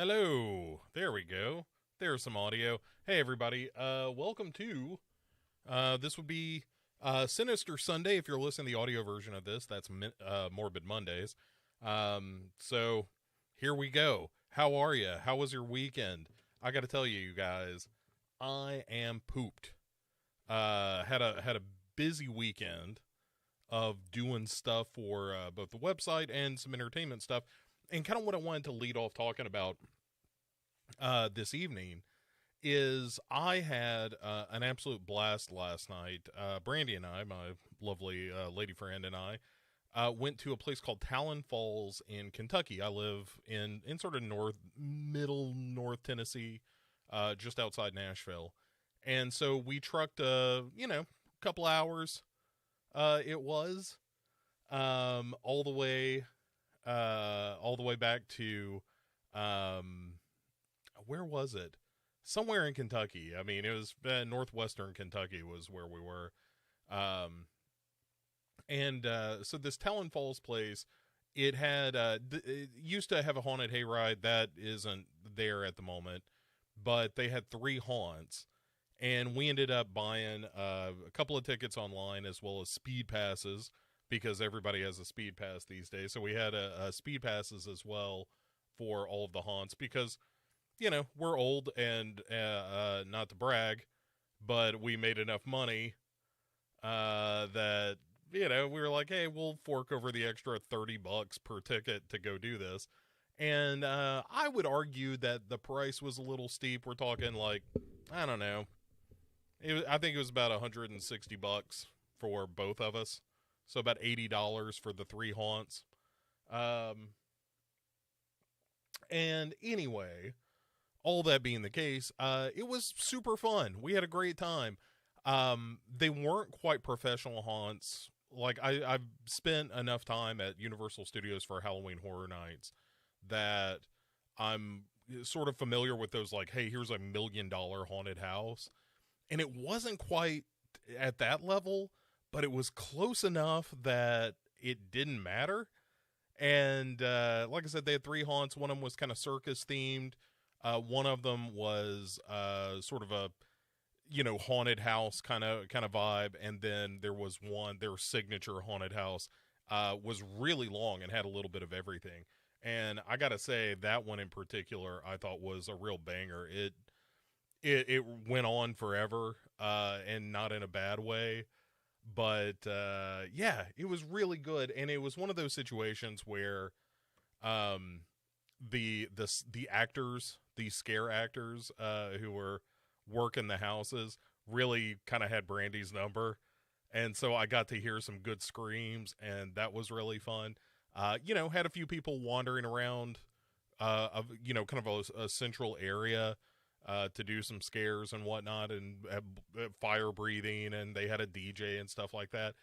Hello. There we go. There's some audio. Hey, everybody. Welcome to, this would be Sinister Sunday. If you're listening to the audio version of this, that's Morbid Mondays. So here we go. How are you? How was your weekend? I got to tell you, guys, I am pooped. Had a busy weekend of doing stuff for both the website and some entertainment stuff. And kind of what I wanted to lead off talking about this evening is I had an absolute blast last night. Brandy and I, my lovely lady friend, and I went to a place called Talon Falls in Kentucky. I live in sort of middle North Tennessee, just outside Nashville. And so we trucked, a couple hours. It was all the way back to where was it? Somewhere in Kentucky. I mean, it was northwestern Kentucky was where we were. So this Talon Falls place, it had it used to have a haunted hayride that isn't there at the moment, but they had 3 haunts. And we ended up buying a couple of tickets online as well as speed passes because everybody has a speed pass these days. So we had a speed passes as well for all of the haunts because, we're old and not to brag, but we made enough money that, we were like, hey, we'll fork over the extra $30 per ticket to go do this. And I would argue that the price was a little steep. We're talking like, I don't know. I think it was about $160 for both of us. So about $80 for the 3 haunts. And anyway, all that being the case, it was super fun. We had a great time. They weren't quite professional haunts. Like I've spent enough time at Universal Studios for Halloween Horror Nights that I'm sort of familiar with those, like, hey, here's $1 million haunted house. And it wasn't quite at that level, but it was close enough that it didn't matter. And like I said, they had 3 haunts. One of them was kind of circus themed. One of them was sort of a, haunted house kind of vibe. And then there was one, their signature haunted house was really long and had a little bit of everything. And I got to say, that one in particular, I thought was a real banger. It went on forever, and not in a bad way. But, yeah, it was really good. And it was one of those situations where, the actors, the scare actors, who were working the houses really kind of had Brandy's number. And so I got to hear some good screams, and that was really fun. Had a few people wandering around, kind of a central area, to do some scares and whatnot, and fire breathing, and they had a DJ and stuff like that.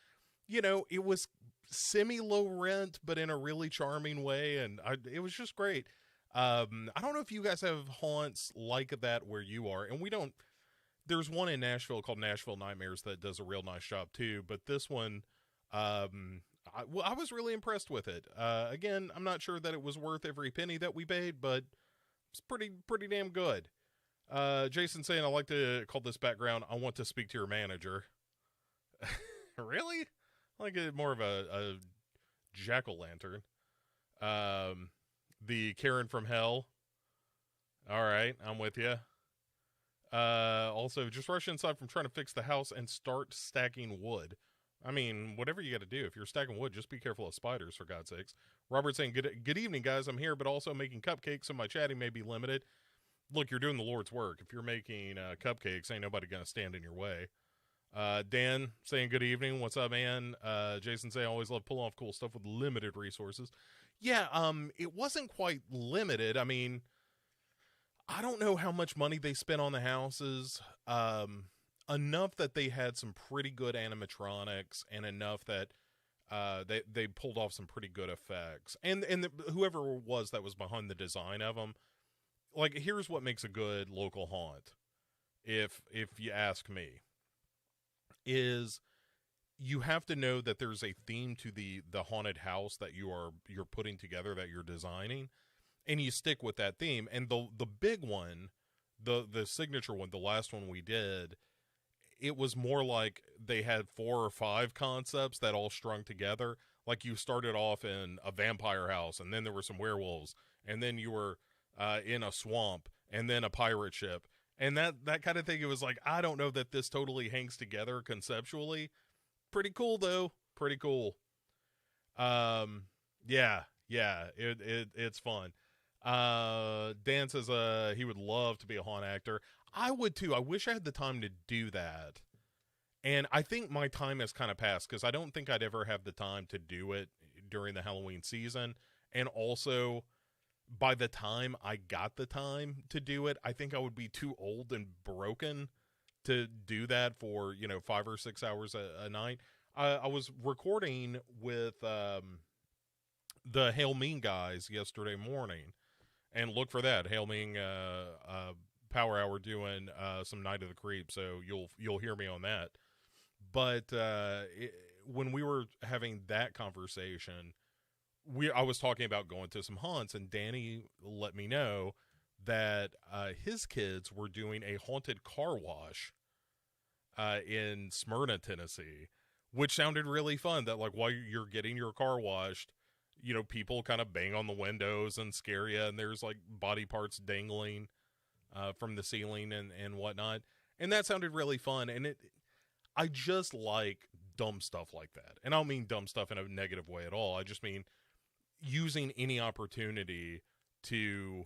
It was semi-low rent, but in a really charming way, and it was just great. I don't know if you guys have haunts like that where you are, and we don't. There's one in Nashville called Nashville Nightmares that does a real nice job too, but this one, I was really impressed with it. Again, I'm not sure that it was worth every penny that we paid, but it's pretty damn good. Jason saying, I like to call this background, I want to speak to your manager. Really? Like it more of a jack-o'-lantern. The Karen from Hell. All right, I'm with you. Also, just rush inside from trying to fix the house and start stacking wood. I mean, whatever you got to do. If you're stacking wood, just be careful of spiders, for God's sakes. Robert saying, good evening, guys. I'm here, but also making cupcakes, so my chatting may be limited. Look, you're doing the Lord's work. If you're making cupcakes, ain't nobody going to stand in your way. Dan saying good evening. What's up, man? Jason saying, always love pulling off cool stuff with limited resources. Yeah, it wasn't quite limited. I mean, I don't know how much money they spent on the houses. Enough that they had some pretty good animatronics, and enough that they pulled off some pretty good effects. And whoever it was that was behind the design of them, like, here's what makes a good local haunt, if you ask me, is you have to know that there's a theme to the haunted house that you're putting together, that you're designing. and you stick with that theme. And the big one, the signature one, the last one we did, it was more like they had 4 or 5 concepts that all strung together. Like you started off in a vampire house, and then there were some werewolves, and then you were in a swamp, and then a pirate ship, and that kind of thing. It was like, I don't know that this totally hangs together conceptually. Pretty cool though. Pretty cool. Yeah, it's fun. Dan says he would love to be a haunt actor. I would too. I wish I had the time to do that. And I think my time has kind of passed, because I don't think I'd ever have the time to do it during the Halloween season. And also, by the time I got the time to do it, I think I would be too old and broken to do that for, 5 or 6 hours a night. I was recording with the Hail Mean guys yesterday morning, and look for that Hail Mean Power Hour doing some Night of the Creep, so you'll hear me on that. But when we were having that conversation, I was talking about going to some haunts, and Danny let me know that his kids were doing a haunted car wash in Smyrna, Tennessee, which sounded really fun. That, like, while you're getting your car washed, people kind of bang on the windows and scare you, and there's like body parts dangling from the ceiling and whatnot. And that sounded really fun. And I just like dumb stuff like that. And I don't mean dumb stuff in a negative way at all. I just mean using any opportunity to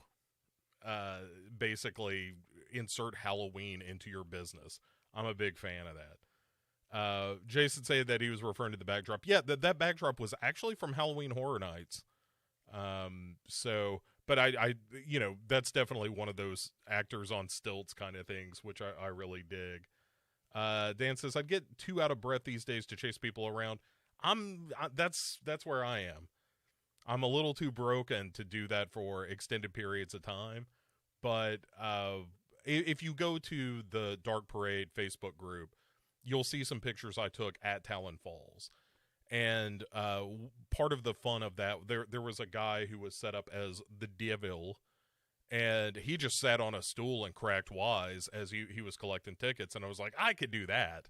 basically insert Halloween into your business. I'm a big fan of that. Jason said that he was referring to the backdrop. Yeah, that backdrop was actually from Halloween Horror Nights. But I that's definitely one of those actors on stilts kind of things, which I really dig. Dan says, I'd get too out of breath these days to chase people around. That's where I am. I'm a little too broken to do that for extended periods of time. But if you go to the Dark Parade Facebook group, you'll see some pictures I took at Talon Falls. And part of the fun of that, there was a guy who was set up as the Devil, and he just sat on a stool and cracked wise as he was collecting tickets. And I was like, I could do that.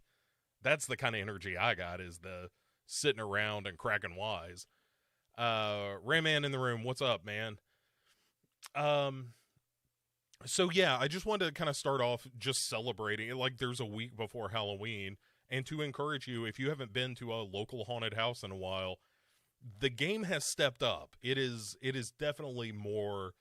That's the kind of energy I got, is the sitting around and cracking wise. Rayman in the room, what's up, man? So yeah, I just wanted to kind of start off just celebrating it, like there's a week before Halloween, and to encourage you, if you haven't been to a local haunted house in a while, the game has stepped up. It is definitely more,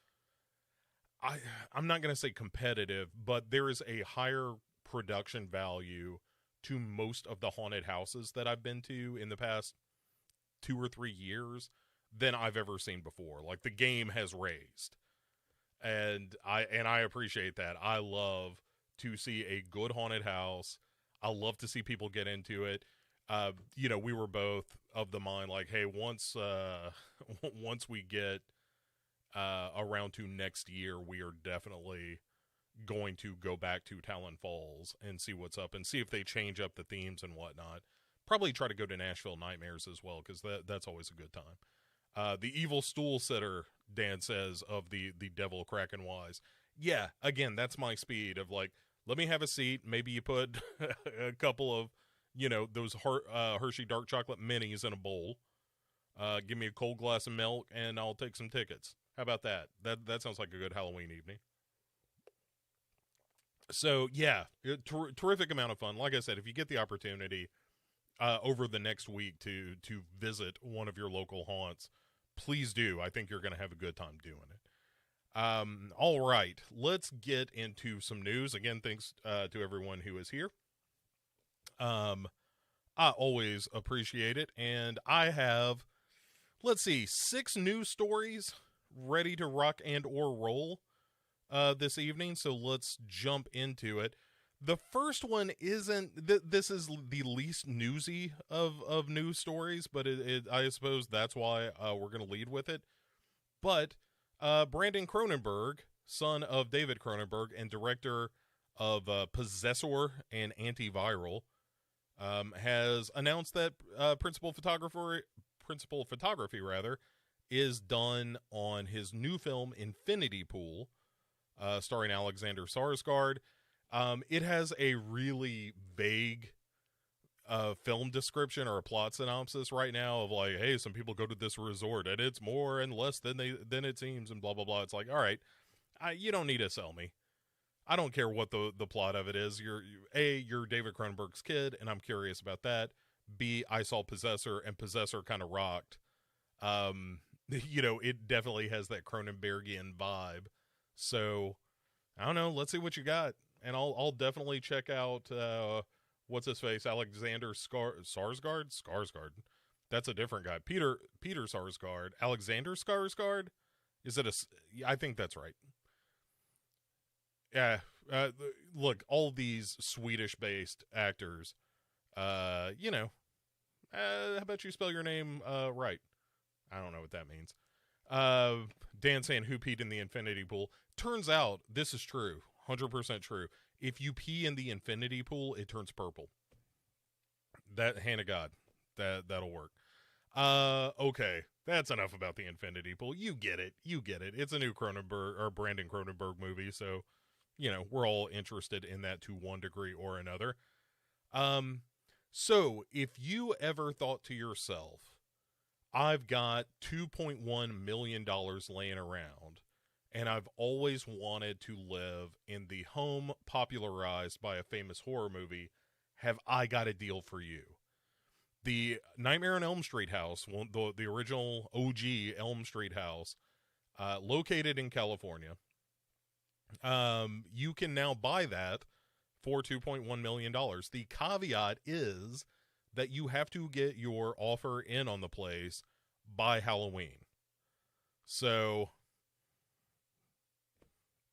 I'm not going to say competitive, but there is a higher production value to most of the haunted houses that I've been to in the past 2 or 3 years than I've ever seen before. Like, the game has raised. And I appreciate that. I love to see a good haunted house. I love to see people get into it. We were both of the mind, like, hey, once we get around to next year, we are definitely going to go back to Talon Falls and see what's up, and see if they change up the themes and whatnot. Probably try to go to Nashville Nightmares as well, because that's always a good time. The evil stool sitter, Dan says, of the Devil Kraken Wise. Yeah, again, that's my speed of, like, let me have a seat. Maybe you put a couple of, those Hershey dark chocolate minis in a bowl. Give me a cold glass of milk, and I'll take some tickets. How about that? That sounds like a good Halloween evening. So, yeah, terrific amount of fun. Like I said, if you get the opportunity over the next week to visit one of your local haunts, please do. I think you're going to have a good time doing it. All right, let's get into some news. Again, thanks to everyone who is here. I always appreciate it. And I have, 6 news stories ready to rock and or roll this evening. So let's jump into it. The first one isn't, this is the least newsy of news stories, but I suppose that's why we're going to lead with it. But Brandon Cronenberg, son of David Cronenberg and director of Possessor and Antiviral, has announced that principal photography is done on his new film Infinity Pool, starring Alexander Skarsgård. It has a really vague film description or a plot synopsis right now of like, hey, some people go to this resort and it's more and less than it seems, and blah blah blah. It's like, all right, you don't need to sell me. I don't care what the plot of it is. You're David Cronenberg's kid, and I'm curious about that. B, I saw Possessor, and Possessor kind of rocked. It definitely has that Cronenbergian vibe. So I don't know. Let's see what you got, and I'll definitely check out what's his face, Alexander Skarsgård. That's a different guy. Peter Sarsgaard. Alexander Skarsgård. Is it I think that's right. Yeah. Look, all these Swedish-based actors. How about you spell your name right? I don't know what that means. Dan saying, who peed in the infinity pool? Turns out this is true. 100% true. If you pee in the infinity pool, it turns purple. That, hand of God. That'll work. Okay. That's enough about the infinity pool. You get it. It's a new Cronenberg or Brandon Cronenberg movie, so we're all interested in that to one degree or another. So if you ever thought to yourself, I've got $2.1 million laying around, and I've always wanted to live in the home popularized by a famous horror movie, have I got a deal for you. The Nightmare on Elm Street house, the original OG Elm Street house, located in California, you can now buy that for $2.1 million. The caveat is that you have to get your offer in on the place by Halloween. So,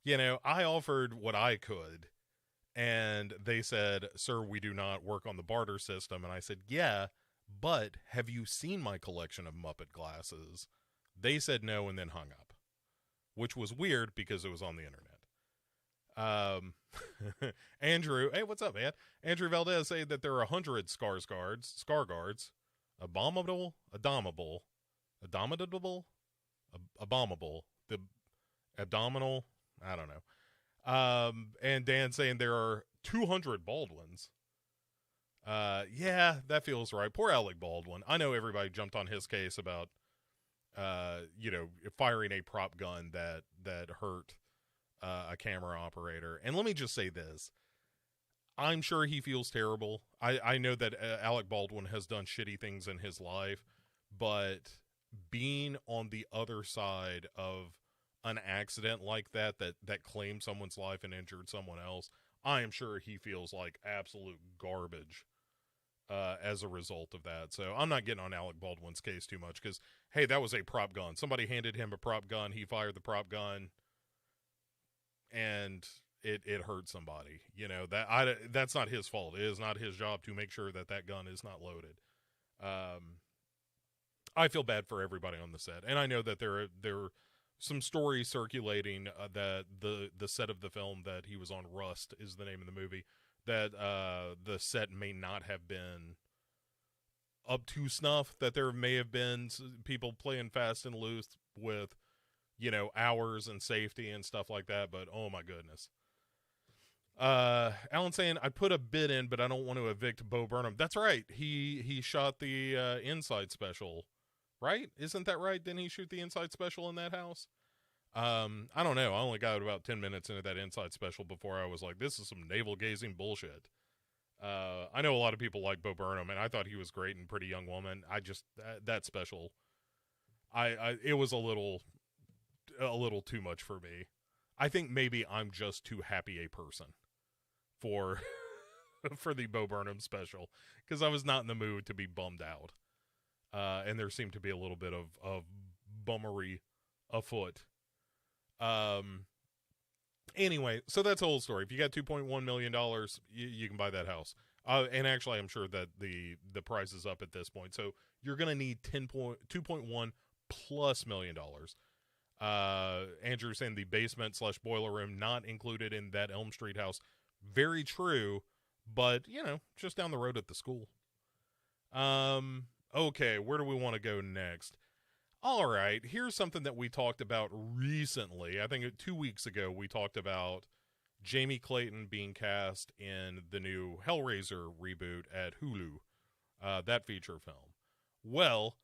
I offered what I could, and they said, sir, we do not work on the barter system. And I said, yeah, but have you seen my collection of Muppet glasses? They said no and then hung up, which was weird because it was on the internet. Andrew, hey, what's up, man? Andrew Valdez saying that there are 100 Scarguards, abominable, the abdominal, I don't know. And Dan saying there are 200 Baldwins. Yeah, that feels right. Poor Alec Baldwin. I know everybody jumped on his case about, firing a prop gun that hurt a camera operator. And let me just say this. I'm sure he feels terrible. I know that Alec Baldwin has done shitty things in his life, but being on the other side of an accident like that claimed someone's life and injured someone else, I am sure he feels like absolute garbage as a result of that. So I'm not getting on Alec Baldwin's case too much because, hey, that was a prop gun. Somebody handed him a prop gun. He fired the prop gun, and it hurt somebody. That's not his fault. It is not his job to make sure that gun is not loaded. I feel bad for everybody on the set, and I know that there are some stories circulating that the set of the film that he was on, Rust is the name of the movie, that the set may not have been up to snuff, that there may have been people playing fast and loose with hours and safety and stuff like that, but oh my goodness. Alan saying, I put a bid in, but I don't want to evict Bo Burnham. That's right. He shot the Inside special, right? Isn't that right? Didn't he shoot the Inside special in that house? I don't know. I only got about 10 minutes into that Inside special before I was like, this is some navel-gazing bullshit. I know a lot of people like Bo Burnham, and I thought he was great in Pretty Young Woman. I just, that special, it was a little too much for me. I think maybe I'm just too happy a person for the Bo Burnham special, because I was not in the mood to be bummed out. And there seemed to be a little bit of bummery afoot. Anyway, so that's the whole story. If you got $2.1 million, you can buy that house. And actually, I'm sure that the price is up at this point. So you're going to need $2.1 plus million. Andrew saying the basement / boiler room not included in that Elm Street house. Very true, but just down the road at the school. Okay, where do we want to go next? All right, here's something that we talked about recently. I think 2 weeks ago we talked about Jamie Clayton being cast in the new Hellraiser reboot at Hulu, that feature film. Well,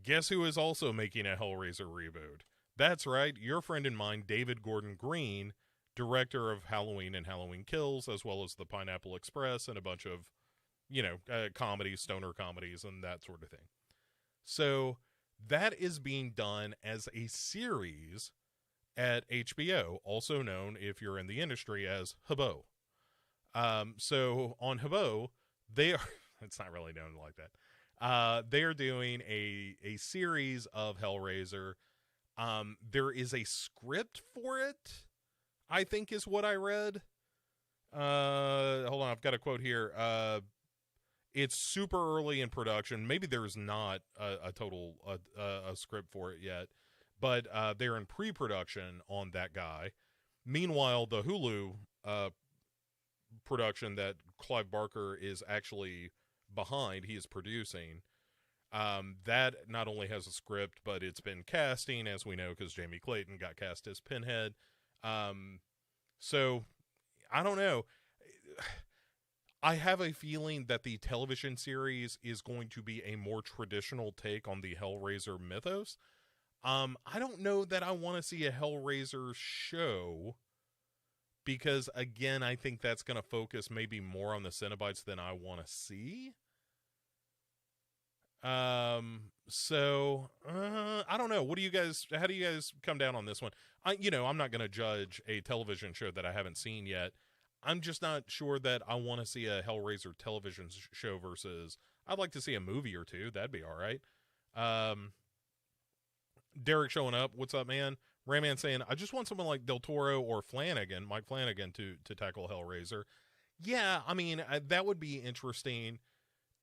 guess who is also making a Hellraiser reboot? That's right, your friend and mine, David Gordon Green, director of Halloween and Halloween Kills, as well as the Pineapple Express and a bunch of, comedies, stoner comedies, and that sort of thing. So that is being done as a series at HBO, also known, if you're in the industry, as Habo. So on Habo, they are, it's not really known like that. They are doing a series of Hellraiser. There is a script for it, I think is what I read. Hold on, I've got a quote here. It's super early in production. Maybe there's not a total script for it yet, but they're in pre-production on that guy. Meanwhile, the Hulu production that Clive Barker is actually behind, he is producing, that not only has a script, but it's been casting, as we know, because Jamie Clayton got cast as Pinhead. So, I don't know. I have a feeling that the television series is going to be a more traditional take on the Hellraiser mythos. I don't know that I want to see a Hellraiser show because, again, I think that's going to focus maybe more on the Cenobites than I want to see. So I don't know. How do you guys come down on this one? I'm not going to judge a television show that I haven't seen yet. I'm just not sure that I want to see a Hellraiser television show versus I'd like to see a movie or two. That'd be all right. Derek showing up. What's up, man? Rayman saying, I just want someone like Del Toro or Mike Flanagan to tackle Hellraiser. Yeah, I mean, that would be interesting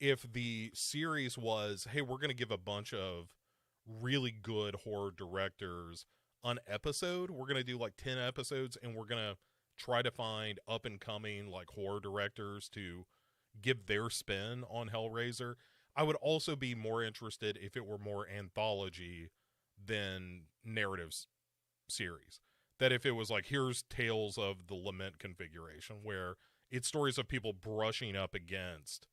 if the series was, hey, we're going to give a bunch of really good horror directors an episode. We're going to do like 10 episodes and we're going to try to find up and coming like horror directors to give their spin on Hellraiser. I would also be more interested if it were more anthology than narratives series. That if it was like, here's Tales of the Lament configuration, where it's stories of people brushing up against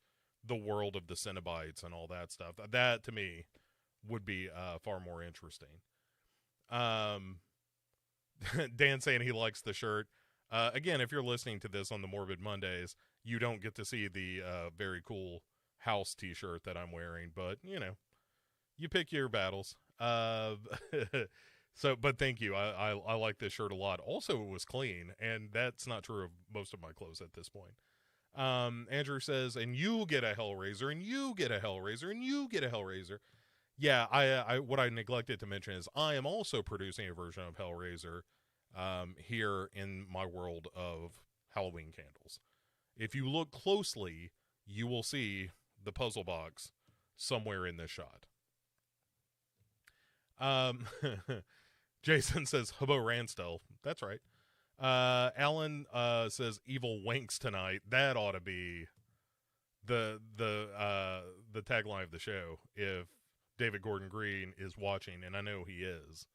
the world of the Cenobites and all that stuff. That to me would be far more interesting. Dan saying he likes the shirt. Again, if you're listening to this on the Morbid Mondays, you don't get to see the very cool house t-shirt that I'm wearing, but, you pick your battles. But thank you. I like this shirt a lot. Also, it was clean, and that's not true of most of my clothes at this point. Andrew says, and you get a Hellraiser, and you get a Hellraiser, and you get a Hellraiser. Yeah, I what I neglected to mention is I am also producing a version of Hellraiser here in my world of Halloween candles. If you look closely, you will see the puzzle box somewhere in this shot. Jason says Hubbo Ransdell. That's right. Alan says evil winks tonight. That ought to be the tagline of the show if David Gordon Green is watching, and I know he is.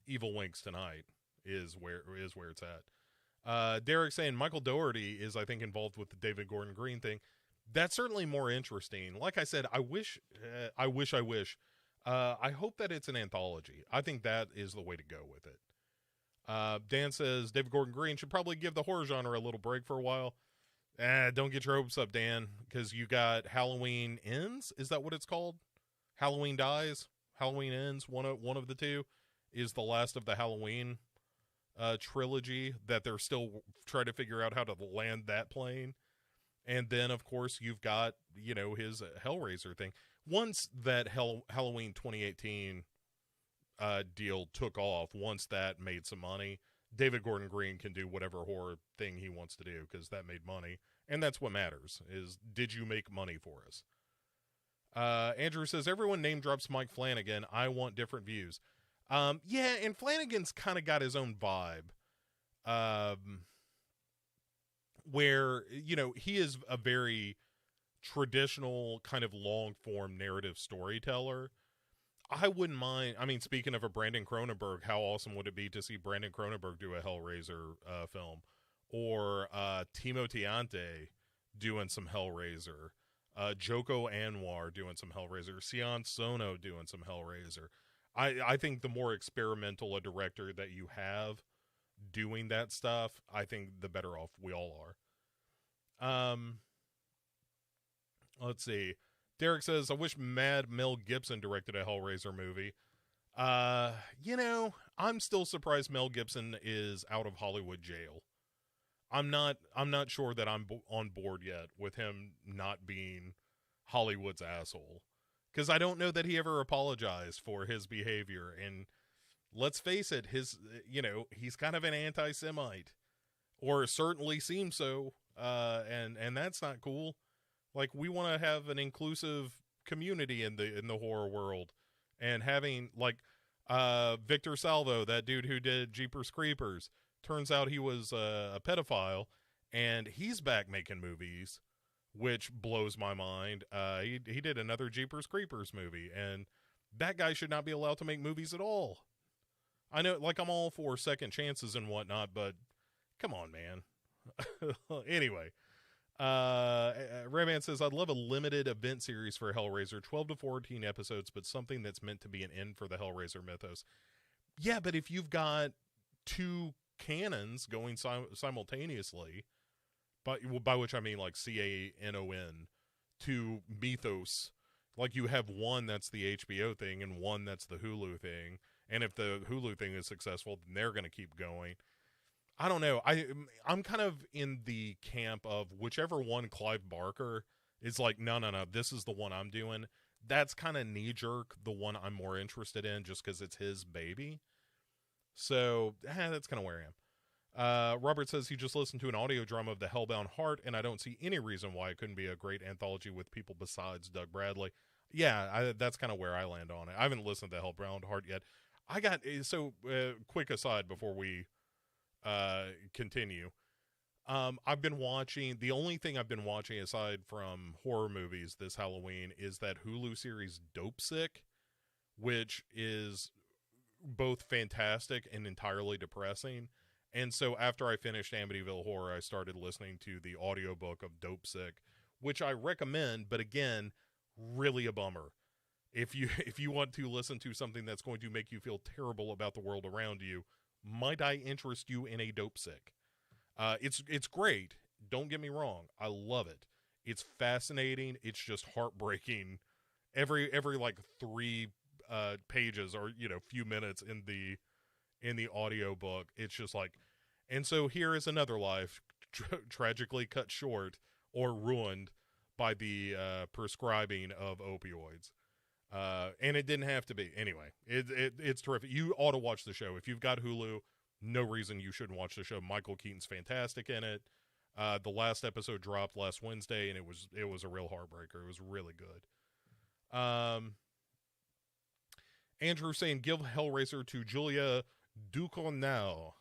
Evil winks tonight is where it's at. Derek saying Michael Dougherty is, I think, involved with the David Gordon Green thing. That's certainly more interesting. Like I said, I wish. I hope that it's an anthology. I think that is the way to go with it. Dan says David Gordon Green should probably give the horror genre a little break for a while. Don't get your hopes up, Dan, because you got Halloween Ends. Is that what it's called? Halloween Dies, Halloween Ends. One of the two is the last of the Halloween trilogy that they're still trying to figure out how to land that plane. And then, of course, you've got, his Hellraiser thing. Once that Halloween 2018 deal took off, once that made some money, David Gordon Green can do whatever horror thing he wants to do because that made money. And that's what matters, is did you make money for us? Andrew says, everyone name drops Mike Flanagan. I want different views. Yeah, and Flanagan's kind of got his own vibe. Where, he is a very traditional kind of long-form narrative storyteller. I wouldn't mind. I mean, speaking of a Brandon Cronenberg, how awesome would it be to see Brandon Cronenberg do a Hellraiser film, or Timo Tiante doing some Hellraiser, Joko Anwar doing some Hellraiser, Sion Sono doing some Hellraiser. I think the more experimental a director that you have doing that stuff, I think the better off we all are. Let's see. Derek says, I wish Mad Mel Gibson directed a Hellraiser movie. I'm still surprised Mel Gibson is out of Hollywood jail. I'm not sure that I'm on board yet with him not being Hollywood's asshole. Because I don't know that he ever apologized for his behavior. And let's face it, he's kind of an anti-Semite. Or certainly seems so. And that's not cool. Like, we want to have an inclusive community in the horror world. And having, like, Victor Salvo, that dude who did Jeepers Creepers, turns out he was a pedophile, and he's back making movies, which blows my mind. He did another Jeepers Creepers movie, and that guy should not be allowed to make movies at all. I know, like, I'm all for second chances and whatnot, but come on, man. Anyway, Rayman says, I'd love a limited event series for Hellraiser, 12 to 14 episodes, but something that's meant to be an end for the Hellraiser mythos. Yeah, but if you've got two canons going simultaneously, by which I mean like CANON, to mythos, like you have one that's the HBO thing and one that's the Hulu thing, and if the Hulu thing is successful, then they're going to keep going. I don't know. I'm kind of in the camp of whichever one Clive Barker is like, no, this is the one I'm doing. That's kind of knee-jerk the one I'm more interested in just because it's his baby. So, that's kind of where I am. Robert says he just listened to an audio drama of The Hellbound Heart, and I don't see any reason why it couldn't be a great anthology with people besides Doug Bradley. Yeah, that's kind of where I land on it. I haven't listened to The Hellbound Heart yet. Quick aside before we continue. I've been watching, the only thing I've been watching aside from horror movies this Halloween is that Hulu series Dopesick, which is both fantastic and entirely depressing. And so after I finished Amityville Horror, I started listening to the audiobook of Dopesick, which I recommend, but again, really a bummer. If you want to listen to something that's going to make you feel terrible about the world around you, might I interest you in a Dopesick? It's great. Don't get me wrong. I love it. It's fascinating. It's just heartbreaking. Every like 3 pages or few minutes in the audio book, it's just like, and so here is another life tragically cut short or ruined by the prescribing of opioids. And it didn't have to be. Anyway, it's terrific. You ought to watch the show. If you've got Hulu, no reason you shouldn't watch the show. Michael Keaton's fantastic in it. The last episode dropped last Wednesday, and it was a real heartbreaker. It was really good. Andrew saying, give Hellraiser to Julia Ducournau,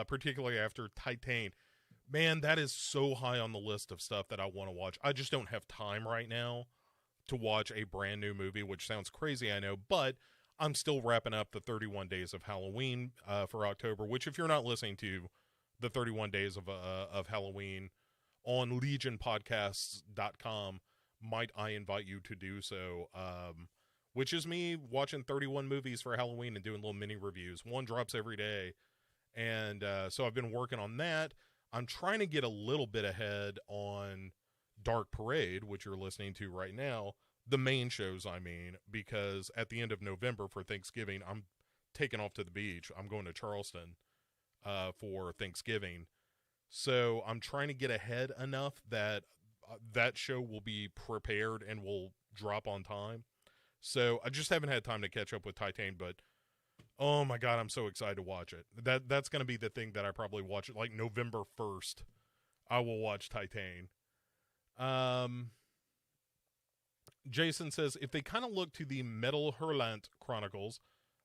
particularly after Titan. Man, that is so high on the list of stuff that I want to watch. I just don't have time right now to watch a brand new movie, which sounds crazy, I know, but I'm still wrapping up the 31 Days of Halloween for October, which if you're not listening to the 31 Days of Halloween on legionpodcasts.com, might I invite you to do so, which is me watching 31 movies for Halloween and doing little mini reviews. One drops every day, and so I've been working on that. I'm trying to get a little bit ahead on Dark Parade, which you're listening to right now, the main shows, I mean, because at the end of November for Thanksgiving, I'm taking off to the beach. I'm going to Charleston for Thanksgiving. So I'm trying to get ahead enough that that show will be prepared and will drop on time. So I just haven't had time to catch up with Titan, but oh my God, I'm so excited to watch it. That's going to be the thing that I probably watch it like November 1st. I will watch Titan. Jason says, if they kind of look to the Metal Hurlant Chronicles,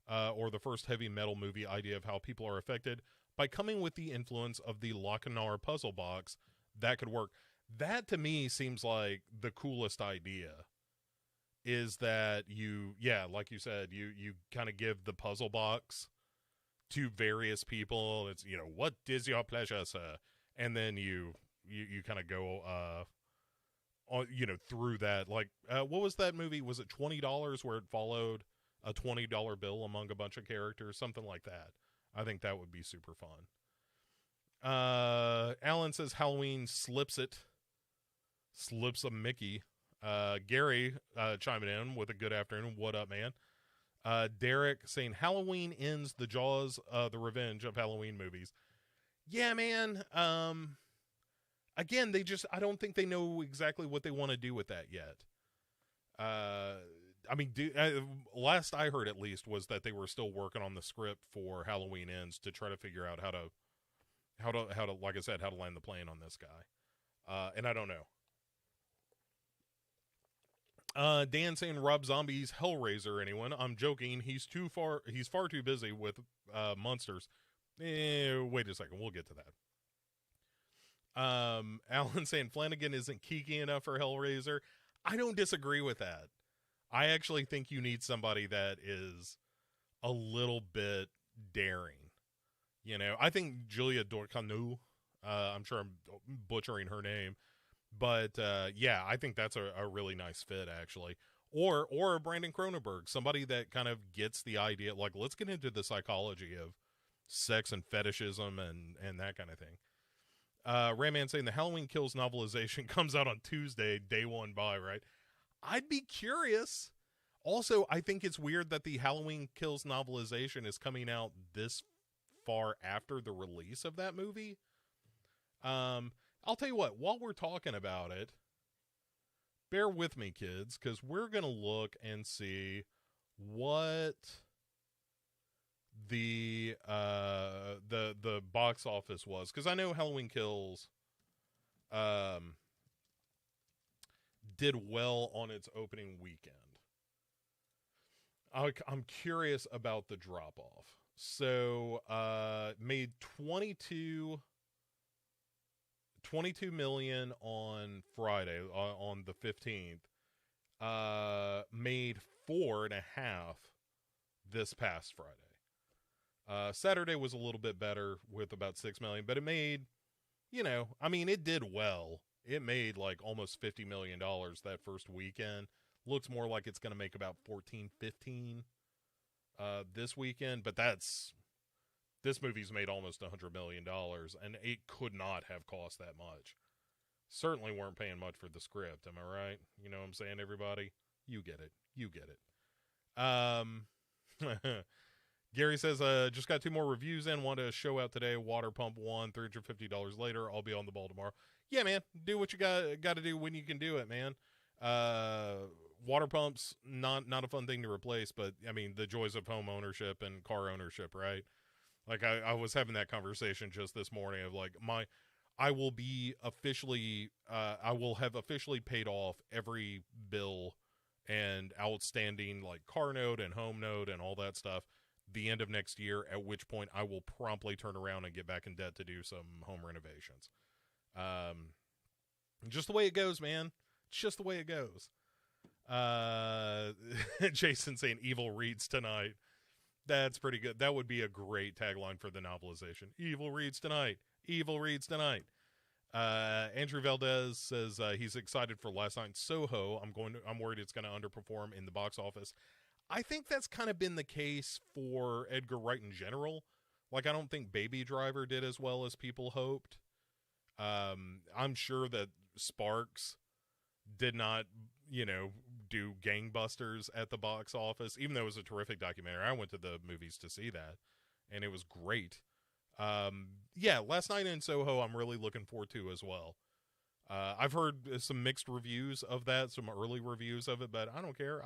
or the first heavy metal movie idea of how people are affected, by coming with the influence of the Lachenauer puzzle box, that could work. That to me seems like the coolest idea. is that like you said, you kind of give the puzzle box to various people. It's, what is your pleasure, sir? And then you kind of go on, through that. Like, what was that movie? Was it $20 where it followed a $20 bill among a bunch of characters? Something like that. I think that would be super fun. Alan says Halloween slips a Mickey. Gary chiming in with a good afternoon. What up, man? Derek saying Halloween ends the Jaws, the revenge of Halloween movies. Yeah, man. Again, I don't think they know exactly what they want to do with that yet. I mean, last I heard, at least, was that they were still working on the script for Halloween Ends to try to figure out how to, like I said, how to land the plane on this guy. And I don't know. Dan saying Rob Zombie's Hellraiser. Anyone? I'm joking. He's far too busy with monsters. Wait a second. We'll get to that. Alan saying Flanagan isn't geeky enough for Hellraiser. I don't disagree with that. I actually think you need somebody that is a little bit daring. I think Julia Dorcanu, I'm sure I'm butchering her name, but yeah, I think that's a really nice fit, actually. Or Brandon Cronenberg, somebody that kind of gets the idea, like, let's get into the psychology of sex and fetishism and that kind of thing. Rayman saying the Halloween Kills novelization comes out on Tuesday, day one buy, right? I'd be curious. Also, I think it's weird that the Halloween Kills novelization is coming out this far after the release of that movie. I'll tell you what, while we're talking about it, bear with me, kids, because we're going to look and see what the box office was, because I know Halloween Kills did well on its opening weekend. I'm curious about the drop off. So made 22 million on Friday, on the 15th. Made 4.5 this past Friday. Saturday was a little bit better with about 6 million, but it made, it did well. It made like almost $50 million that first weekend. Looks more like it's going to make about 15 this weekend, but this movie's made almost $100 million, and it could not have cost that much. Certainly weren't paying much for the script, am I right? You know what I'm saying, everybody? You get it. Gary says, just got 2 more reviews in. Want to show out today. Water Pump 1, $350 later. I'll be on the ball tomorrow. Yeah, man. Do what you got to do when you can do it, man. Water pumps, not a fun thing to replace, but, I mean, the joys of home ownership and car ownership, right? Like, I was having that conversation just this morning of, like, I will have officially paid off every bill and outstanding, like, car note and home note and all that stuff the end of next year, at which point I will promptly turn around and get back in debt to do some home renovations. Just the way it goes, man. It's just the way it goes. Jason saying Evil reads tonight. That's pretty good. That would be a great tagline for the novelization. Evil reads tonight. Evil reads tonight. Andrew Valdez says he's excited for Last Night in Soho. I'm worried it's going to underperform in the box office. I think that's kind of been the case for Edgar Wright in general. Like, I don't think Baby Driver did as well as people hoped. I'm sure that Sparks did not, do gangbusters at the box office, even though it was a terrific documentary. I went to the movies to see that, and it was great. Last Night in Soho, I'm really looking forward to as well. I've heard some mixed reviews of that, some early reviews of it, but I don't care.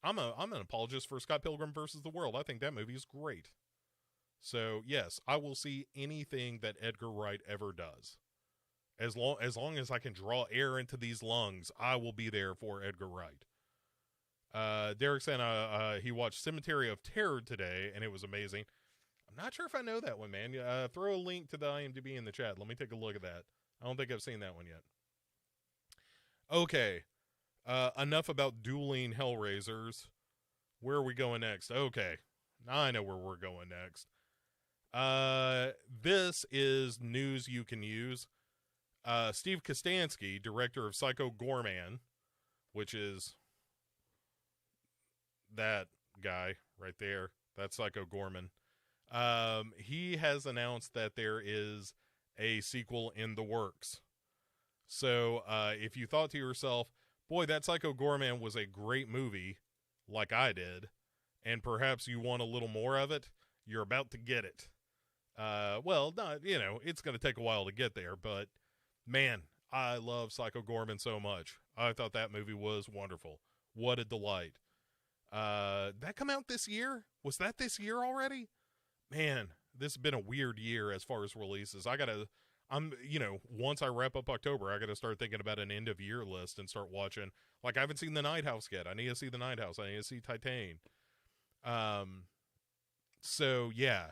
I'm an apologist for Scott Pilgrim versus the World. I think that movie is great. So yes, I will see anything that Edgar Wright ever does. As long as I can draw air into these lungs, I will be there for Edgar Wright. Derek said he watched Cemetery of Terror today, and it was amazing. I'm not sure if I know that one, man. Throw a link to the IMDb in the chat. Let me take a look at that. I don't think I've seen that one yet. Okay. Enough about dueling Hellraisers. Where are we going next? Okay, now I know where we're going next. This is news you can use. Steve Kostansky, director of Psycho Goreman, which is that guy right there. That's Psycho Gorman. He has announced that there is a sequel in the works. So if you thought to yourself, boy, that Psycho Goreman was a great movie, like I did, and perhaps you want a little more of it, you're about to get it. Well, not, it's going to take a while to get there, but man, I love Psycho Gorman so much. I thought that movie was wonderful. What a delight. That come out this year? Was that this year already? Man, this has been a weird year as far as releases. Once I wrap up October, I gotta start thinking about an end of year list and start watching. Like, I haven't seen The Night House yet. I need to see The Night House. I need to see Titane. So yeah.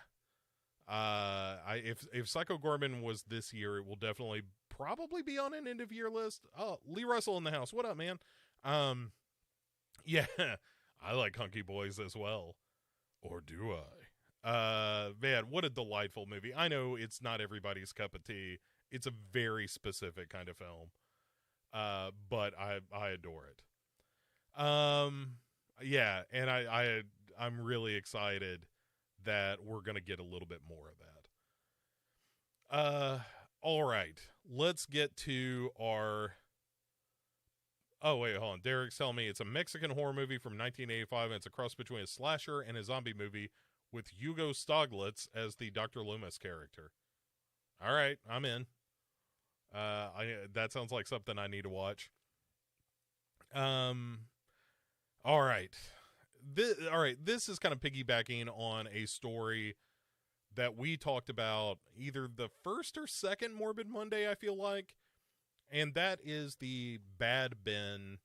If Psycho Gorman was this year, it will definitely probably be on an end of year list. Oh, Lee Russell in the house. What up, man? Yeah, I like Hunky Boys as well. Or do I? Man, what a delightful movie. I know it's not everybody's cup of tea. It's a very specific kind of film. But I adore it. Yeah, and I'm really excited that we're going to get a little bit more of that. All right. Let's get to our... Oh, wait, hold on. Derek's telling me it's a Mexican horror movie from 1985, and it's a cross between a slasher and a zombie movie with Hugo Stiglitz as the Dr. Loomis character. All right, I'm in. That sounds like something I need to watch. All right. This is kind of piggybacking on a story that we talked about either the first or second Morbid Monday, I feel like. And that is the Bad Ben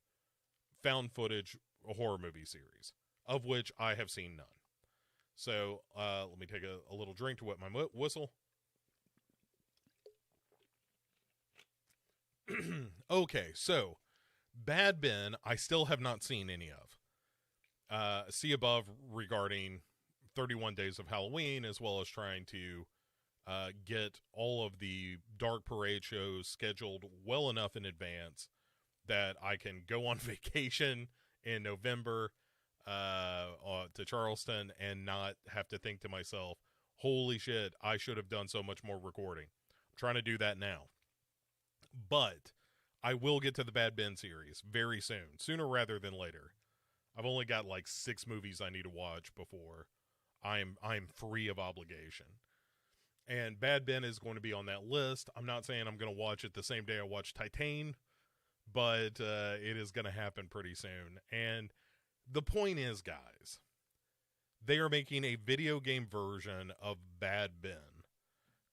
found footage horror movie series, of which I have seen none. So let me take a little drink to wet my whistle. Okay, so Bad Ben, I still have not seen any of. See above regarding 31 Days of Halloween, as well as trying to get all of the Dark Parade shows scheduled well enough in advance that I can go on vacation in November to Charleston and not have to think to myself, holy shit, I should have done so much more recording. I'm trying to do that now. But I will get to the Bad Ben series very soon, sooner rather than later. I've only got like 6 movies I need to watch before I'm free of obligation. And Bad Ben is going to be on that list. I'm not saying I'm going to watch it the same day I watch Titane, but it is going to happen pretty soon. And the point is, guys, they are making a video game version of Bad Ben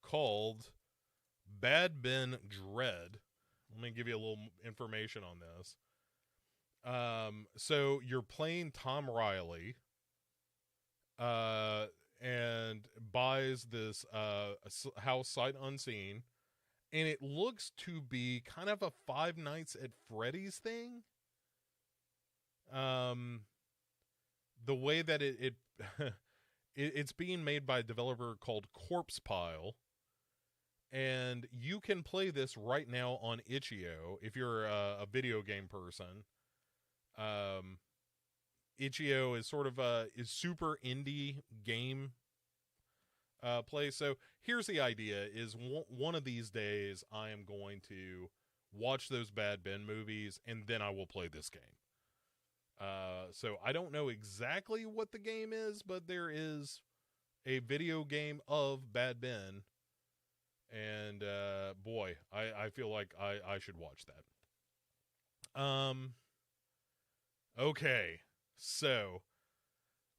called Bad Ben Dread. Let me give you a little information on this. So you're playing Tom Riley, and buys this house sight unseen, and it looks to be kind of a Five Nights at Freddy's thing. The way that it's being made by a developer called Corpse Pile, and you can play this right now on Itch.io if you're a video game person. Itch.io is sort of is super indie game play. So here's the idea: is one of these days I am going to watch those Bad Ben movies, and then I will play this game. So I don't know exactly what the game is, but there is a video game of Bad Ben, and boy, I feel like I should watch that. Okay. So,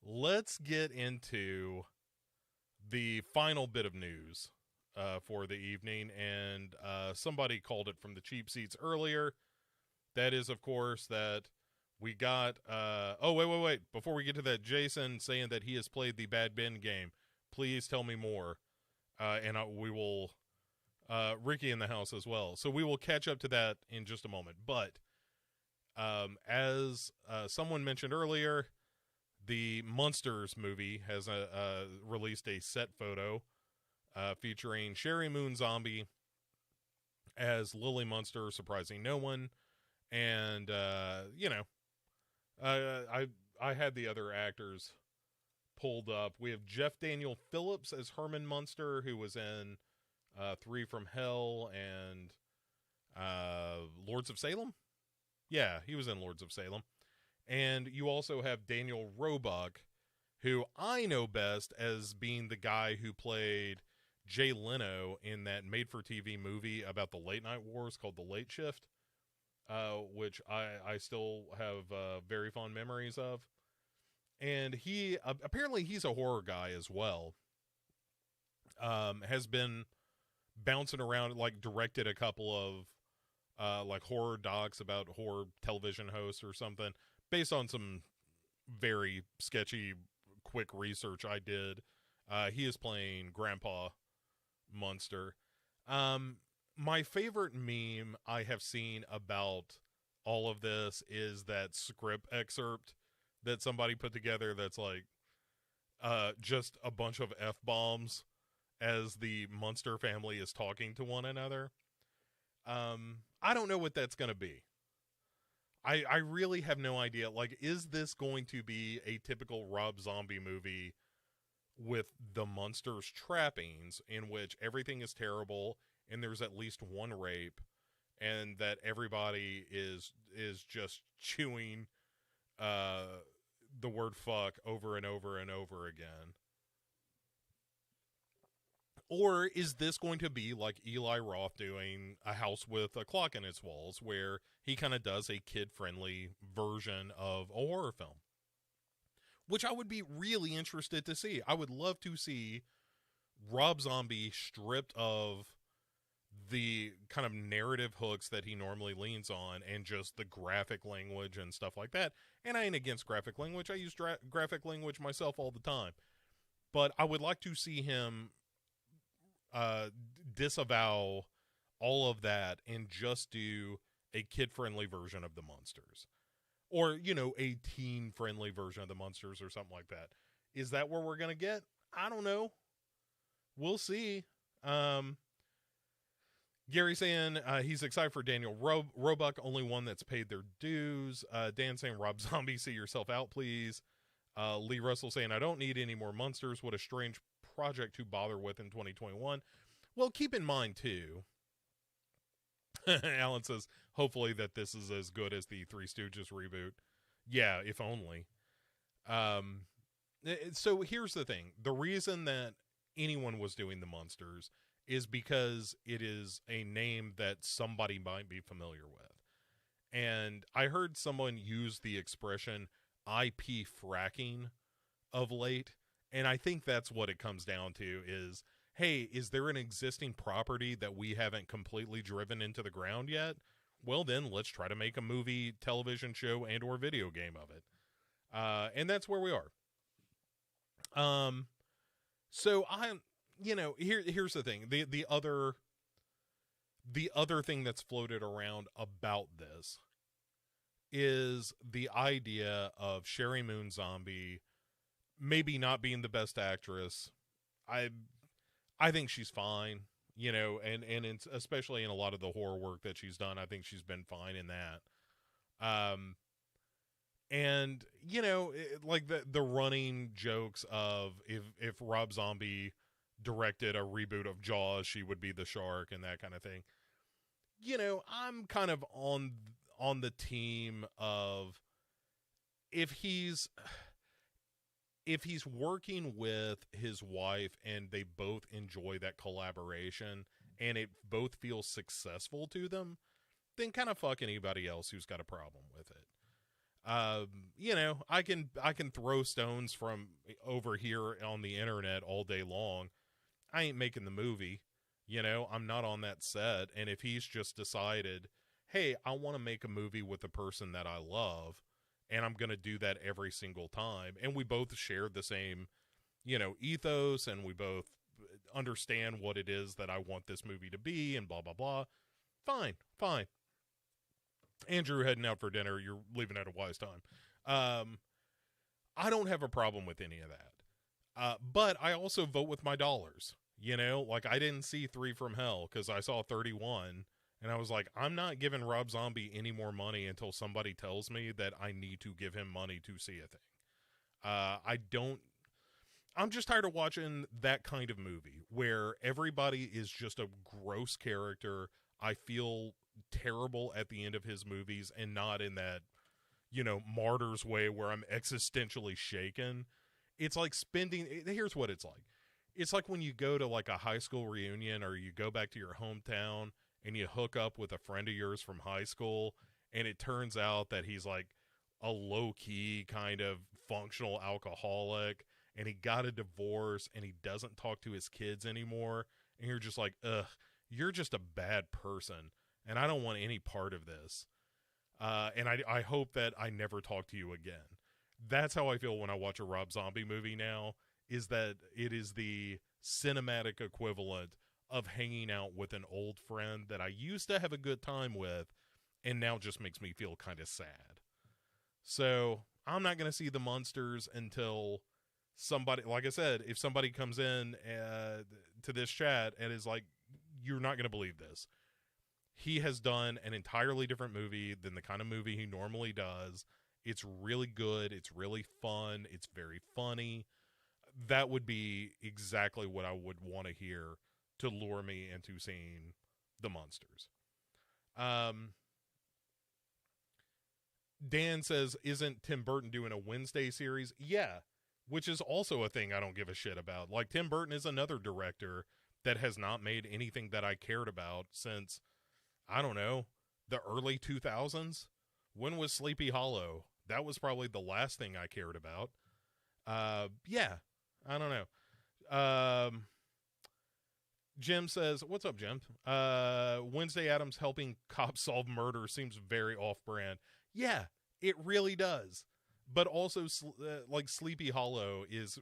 let's get into the final bit of news for the evening, and somebody called it from the cheap seats earlier. That is, of course, that we got... oh, wait. Before we get to that, Jason saying that he has played the Bad Ben game. Please tell me more, and we will... Ricky in the house as well. So we will catch up to that in just a moment. But... As someone mentioned earlier, the Monsters movie has released a set photo featuring Sherry Moon Zombie as Lily Munster, surprising no one. And, I had the other actors pulled up. We have Jeff Daniel Phillips as Herman Munster, who was in Three from Hell and Lords of Salem. Yeah, he was in Lords of Salem. And you also have Daniel Roebuck, who I know best as being the guy who played Jay Leno in that made-for-TV movie about the late night wars called The Late Shift, which I still have very fond memories of. And he, apparently he's a horror guy as well. Has been bouncing around, like directed a couple of like horror docs about horror television hosts or something, based on some very sketchy, quick research I did. He is playing Grandpa Munster. My favorite meme I have seen about all of this is that script excerpt that somebody put together that's like just a bunch of F-bombs as the Munster family is talking to one another. I don't know what that's going to be. I really have no idea. Like, is this going to be a typical Rob Zombie movie with the Munsters trappings, in which everything is terrible and there's at least one rape, and that everybody is just chewing the word fuck over and over and over again? Or is this going to be like Eli Roth doing A House with a Clock in Its Walls, where he kind of does a kid-friendly version of a horror film? Which I would be really interested to see. I would love to see Rob Zombie stripped of the kind of narrative hooks that he normally leans on, and just the graphic language and stuff like that. And I ain't against graphic language. I use graphic language myself all the time. But I would like to see him disavow all of that and just do a kid-friendly version of the Munsters. Or, you know, a teen-friendly version of the Munsters or something like that. Is that where we're going to get? I don't know. We'll see. Gary saying he's excited for Daniel Roebuck, only one that's paid their dues. Dan saying, Rob Zombie, see yourself out, please. Lee Russell saying, I don't need any more Munsters. What a strange project to bother with in 2021. Well, keep in mind, too, Alan says, hopefully that this is as good as the Three Stooges reboot. Yeah, if only. So here's the thing. The reason that anyone was doing the Munsters is because it is a name that somebody might be familiar with. And I heard someone use the expression IP fracking of late, and I think that's what it comes down to is, hey, is there an existing property that we haven't completely driven into the ground yet? Well, then let's try to make a movie, television show, and or video game of it. And that's where we are. So here's the thing. The other thing that's floated around about this is the idea of Sherry Moon Zombie maybe not being the best actress. I think she's fine, you know, and it's, especially in a lot of the horror work that she's done, I think she's been fine in that. And you know, like the running jokes of if Rob Zombie directed a reboot of Jaws, she would be the shark and that kind of thing. You know, I'm kind of on the team of if he's working with his wife and they both enjoy that collaboration and it both feels successful to them, then kind of fuck anybody else who's got a problem with it. You know, I can throw stones from over here on the internet all day long. I ain't making the movie, you know, I'm not on that set. And if he's just decided, hey, I want to make a movie with a person that I love, and I'm going to do that every single time, and we both share the same, you know, ethos, and we both understand what it is that I want this movie to be, and blah, blah, blah. Fine. Andrew heading out for dinner. You're leaving at a wise time. I don't have a problem with any of that. But I also vote with my dollars. You know, like I didn't see 3 from Hell because I saw 31. And I was like, I'm not giving Rob Zombie any more money until somebody tells me that I need to give him money to see a thing. I'm just tired of watching that kind of movie where everybody is just a gross character. I feel terrible at the end of his movies, and not in that, martyr's way where I'm existentially shaken. It's like here's what it's like. It's like when you go to like a high school reunion, or you go back to your hometown and you hook up with a friend of yours from high school, and it turns out that he's like a low-key kind of functional alcoholic, and he got a divorce, and he doesn't talk to his kids anymore, and you're just like, ugh, you're just a bad person, and I don't want any part of this. And I hope that I never talk to you again. That's how I feel when I watch a Rob Zombie movie now, is that it is the cinematic equivalent of hanging out with an old friend that I used to have a good time with, and now just makes me feel kind of sad. So I'm not going to see the Munsters until somebody, like I said, if somebody comes in to this chat and is like, you're not going to believe this. He has done an entirely different movie than the kind of movie he normally does. It's really good. It's really fun. It's very funny. That would be exactly what I would want to hear to lure me into seeing the Munsters. Dan says, isn't Tim Burton doing a Wednesday series? Yeah, which is also a thing I don't give a shit about. Like, Tim Burton is another director that has not made anything that I cared about since, I don't know, the early 2000s. When was Sleepy Hollow? That was probably the last thing I cared about. Yeah, I don't know. Jim says, what's up, Jim? Wednesday Addams helping cops solve murder seems very off-brand. Yeah, it really does. But also, like, Sleepy Hollow is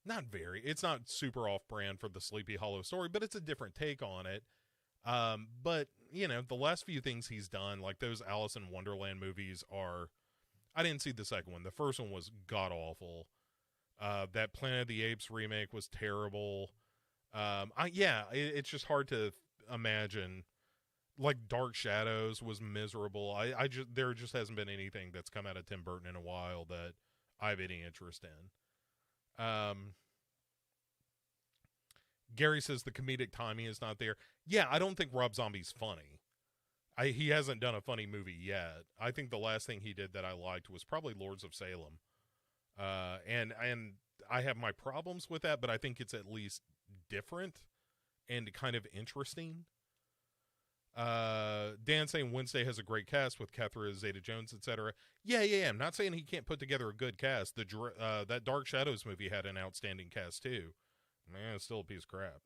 it's not super off-brand for the Sleepy Hollow story, but it's a different take on it. But, the last few things he's done, like those Alice in Wonderland movies I didn't see the second one. The first one was god-awful. That Planet of the Apes remake was terrible. It's just hard to imagine. Like, Dark Shadows was miserable. There just hasn't been anything that's come out of Tim Burton in a while that I have any interest in. Gary says the comedic timing is not there. Yeah, I don't think Rob Zombie's funny. He hasn't done a funny movie yet. I think the last thing he did that I liked was probably Lords of Salem. And I have my problems with that, but I think it's at least different and kind of interesting. Dan saying Wednesday has a great cast with Catherine Zeta-Jones, etc. Yeah. I'm not saying he can't put together a good cast. That Dark Shadows movie had an outstanding cast too. Man, it's still a piece of crap.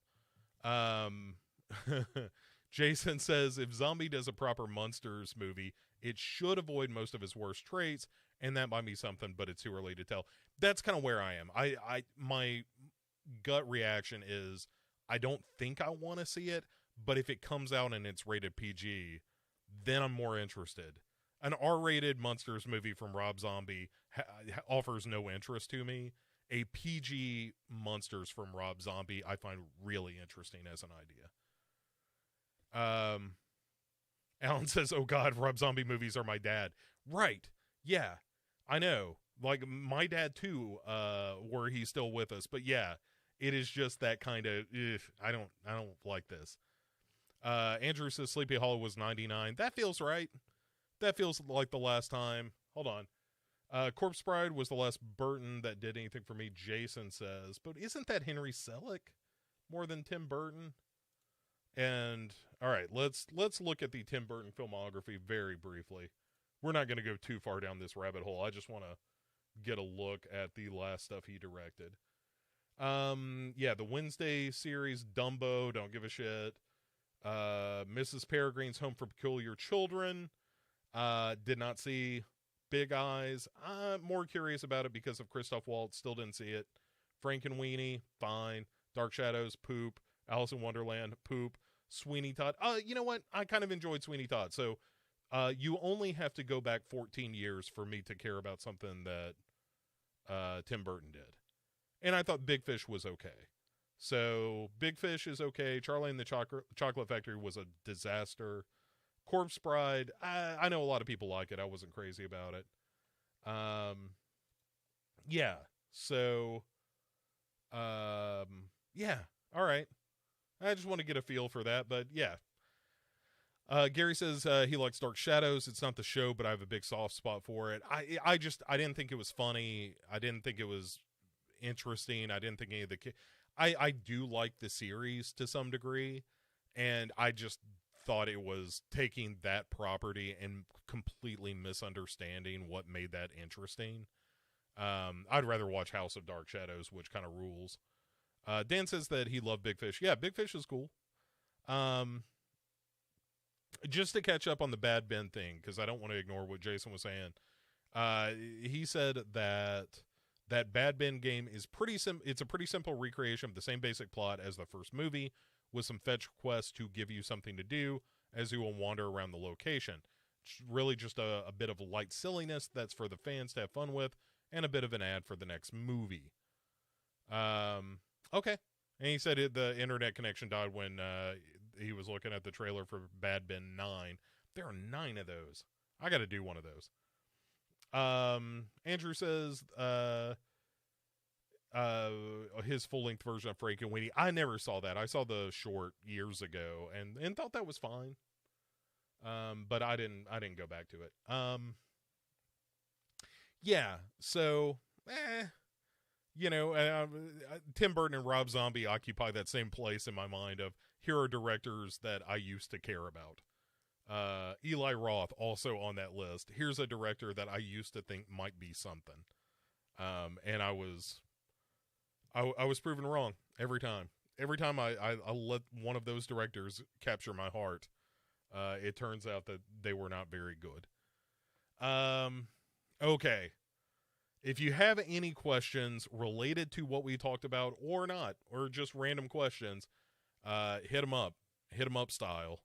Jason says if Zombie does a proper Munsters movie, it should avoid most of his worst traits, and that might be something, but it's too early to tell. That's kind of where I am. My gut reaction is I don't think I want to see it, but if it comes out and it's rated PG, then I'm more interested. An R-rated Munsters movie from Rob Zombie offers no interest to me. A PG Munsters from Rob Zombie I find really interesting as an idea. Alan says, oh God, Rob Zombie movies are my dad. Right. Yeah, I know. Like, my dad too, were he still with us. But yeah, it is just that kind of, I don't like this. Andrew says Sleepy Hollow was 99. That feels right. That feels like the last time. Hold on. Corpse Bride was the last Burton that did anything for me, Jason says. But isn't that Henry Selick more than Tim Burton? And, all right, let's look at the Tim Burton filmography very briefly. We're not going to go too far down this rabbit hole. I just want to get a look at the last stuff he directed. The Wednesday series, Dumbo, don't give a shit. Mrs. Peregrine's Home for Peculiar Children. Did not see Big Eyes. I'm more curious about it because of Christoph Waltz. Still didn't see it. Frankenweenie, fine. Dark Shadows, poop. Alice in Wonderland, poop. Sweeney Todd. You know what? I kind of enjoyed Sweeney Todd. So you only have to go back 14 years for me to care about something that Tim Burton did. And I thought Big Fish was okay. So Big Fish is okay. Charlie and the Chocolate Factory was a disaster. Corpse Bride, I know a lot of people like it. I wasn't crazy about it. Yeah. So, yeah. All right. I just want to get a feel for that, but yeah. Gary says he likes Dark Shadows. It's not the show, but I have a big soft spot for it. I didn't think it was funny. I didn't think it was interesting. I didn't think any of the I do like the series to some degree, and I just thought it was taking that property and completely misunderstanding what made that interesting. I'd rather watch House of Dark Shadows, which kind of rules. Dan says that he loved Big Fish. Yeah, Big Fish is cool. Just to catch up on the Bad Ben thing, because I don't want to ignore what Jason was saying. He said that Bad Ben game is it's a pretty simple recreation of the same basic plot as the first movie, with some fetch quests to give you something to do as you will wander around the location. It's really just a bit of light silliness that's for the fans to have fun with, and a bit of an ad for the next movie. Okay. And he said the internet connection died when he was looking at the trailer for Bad Ben 9. There are 9 of those. I got to do one of those. Andrew says his full-length version of Frank and Weenie. I never saw that. I saw the short years ago and thought that was fine. But I didn't go back to it. Yeah, so Tim Burton and Rob Zombie occupy that same place in my mind of here are directors that I used to care about. Eli Roth also on that list. Here's a director that I used to think might be something. And I was proven wrong every time. Every time I let one of those directors capture my heart, it turns out that they were not very good. Okay. If you have any questions related to what we talked about or not, or just random questions, hit them up style.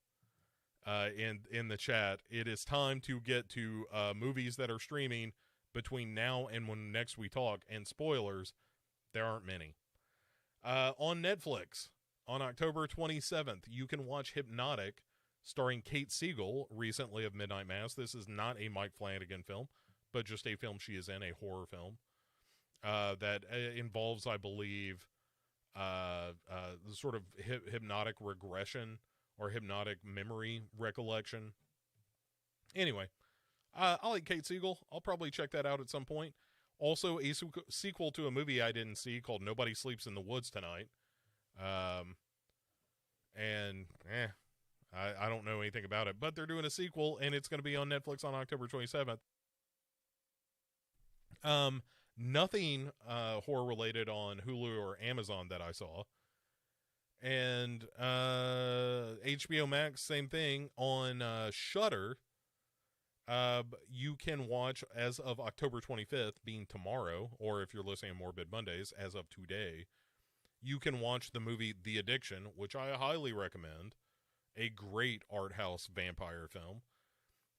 In the chat. It is time to get to movies that are streaming between now and when next we talk. And spoilers, there aren't many. On Netflix, on October 27th, you can watch Hypnotic, starring Kate Siegel, recently of Midnight Mass. This is not a Mike Flanagan film, but just a film she is in, a horror film that involves, I believe, sort of hypnotic regression or hypnotic memory recollection. Anyway, I like Kate Siegel. I'll probably check that out at some point. Also, a sequel to a movie I didn't see called Nobody Sleeps in the Woods Tonight. I don't know anything about it, but they're doing a sequel, and it's going to be on Netflix on October 27th. Nothing horror-related on Hulu or Amazon that I saw. And HBO Max, same thing. On Shudder, you can watch, as of October 25th, being tomorrow, or if you're listening to Morbid Mondays, as of today, you can watch the movie The Addiction, which I highly recommend. A great art house vampire film.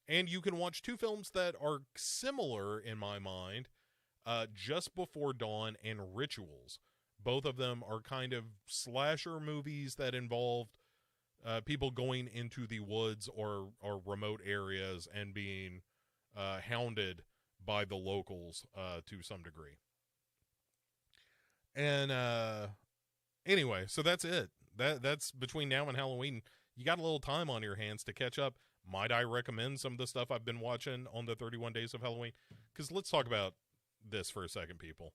And you can watch 2 films that are similar in my mind, Just Before Dawn and Rituals. Both of them are kind of slasher movies that involved people going into the woods or remote areas and being hounded by the locals to some degree. And anyway, so that's it. That's between now and Halloween. You got a little time on your hands to catch up. Might I recommend some of the stuff I've been watching on the 31 Days of Halloween? Because let's talk about this for a second, people.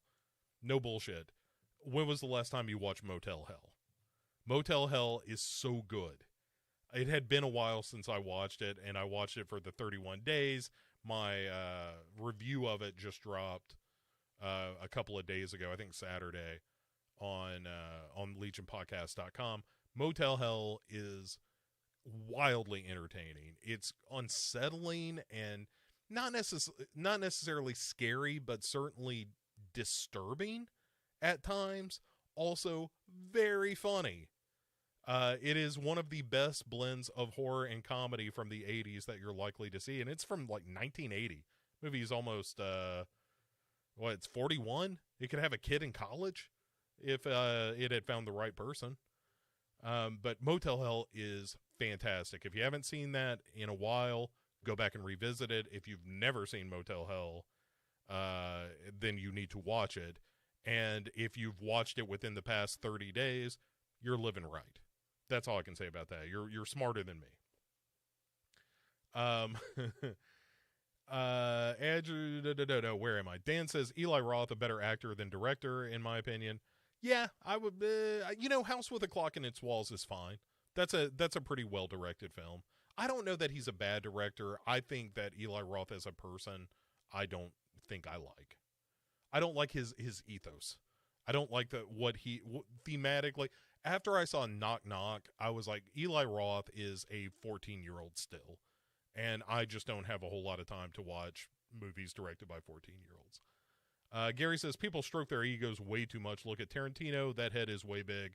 No bullshit. When was the last time you watched Motel Hell? Motel Hell is so good. It had been a while since I watched it, and I watched it for the 31 days. My review of it just dropped a couple of days ago, I think Saturday, on legionpodcast.com. Motel Hell is wildly entertaining. It's unsettling and not necessarily scary, but certainly disturbing at times. Also very funny. It is one of the best blends of horror and comedy from the 80s that you're likely to see, and it's from like 1980. Movie is almost it's 41. It could have a kid in college if it had found the right person. But Motel Hell is fantastic. If you haven't seen that in a while, go back and revisit it. If you've never seen Motel Hell, then you need to watch it. And if you've watched it within the past 30 days, you're living right. That's all I can say about that. You're smarter than me. Andrew, where am I? Dan says Eli Roth a better actor than director, in my opinion. Yeah, I would. House with a Clock in Its Walls is fine. That's a pretty well directed film. I don't know that he's a bad director. I think that Eli Roth as a person, I don't think I like. I don't like his ethos. I don't like thematically. After I saw Knock Knock, I was like, Eli Roth is a 14-year-old still. And I just don't have a whole lot of time to watch movies directed by 14-year-olds. Gary says, people stroke their egos way too much. Look at Tarantino. That head is way big.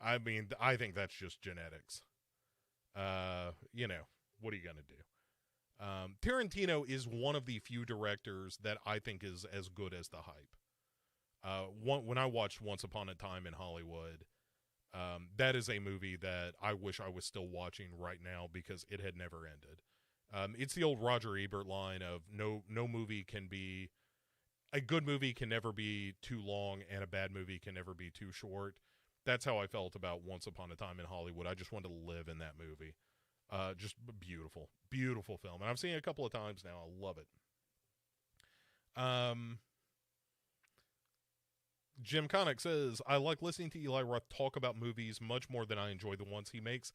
I mean, I think that's just genetics. What are you going to do? Tarantino is one of the few directors that I think is as good as the hype. When I watched Once Upon a Time in Hollywood, that is a movie that I wish I was still watching right now because it had never ended. It's the old Roger Ebert line of no movie can be, a good movie can never be too long and a bad movie can never be too short. That's how I felt about Once Upon a Time in Hollywood. I just wanted to live in that movie. Just beautiful, beautiful film. And I've seen it a couple of times now. I love it. Jim Connick says, I like listening to Eli Roth talk about movies much more than I enjoy the ones he makes.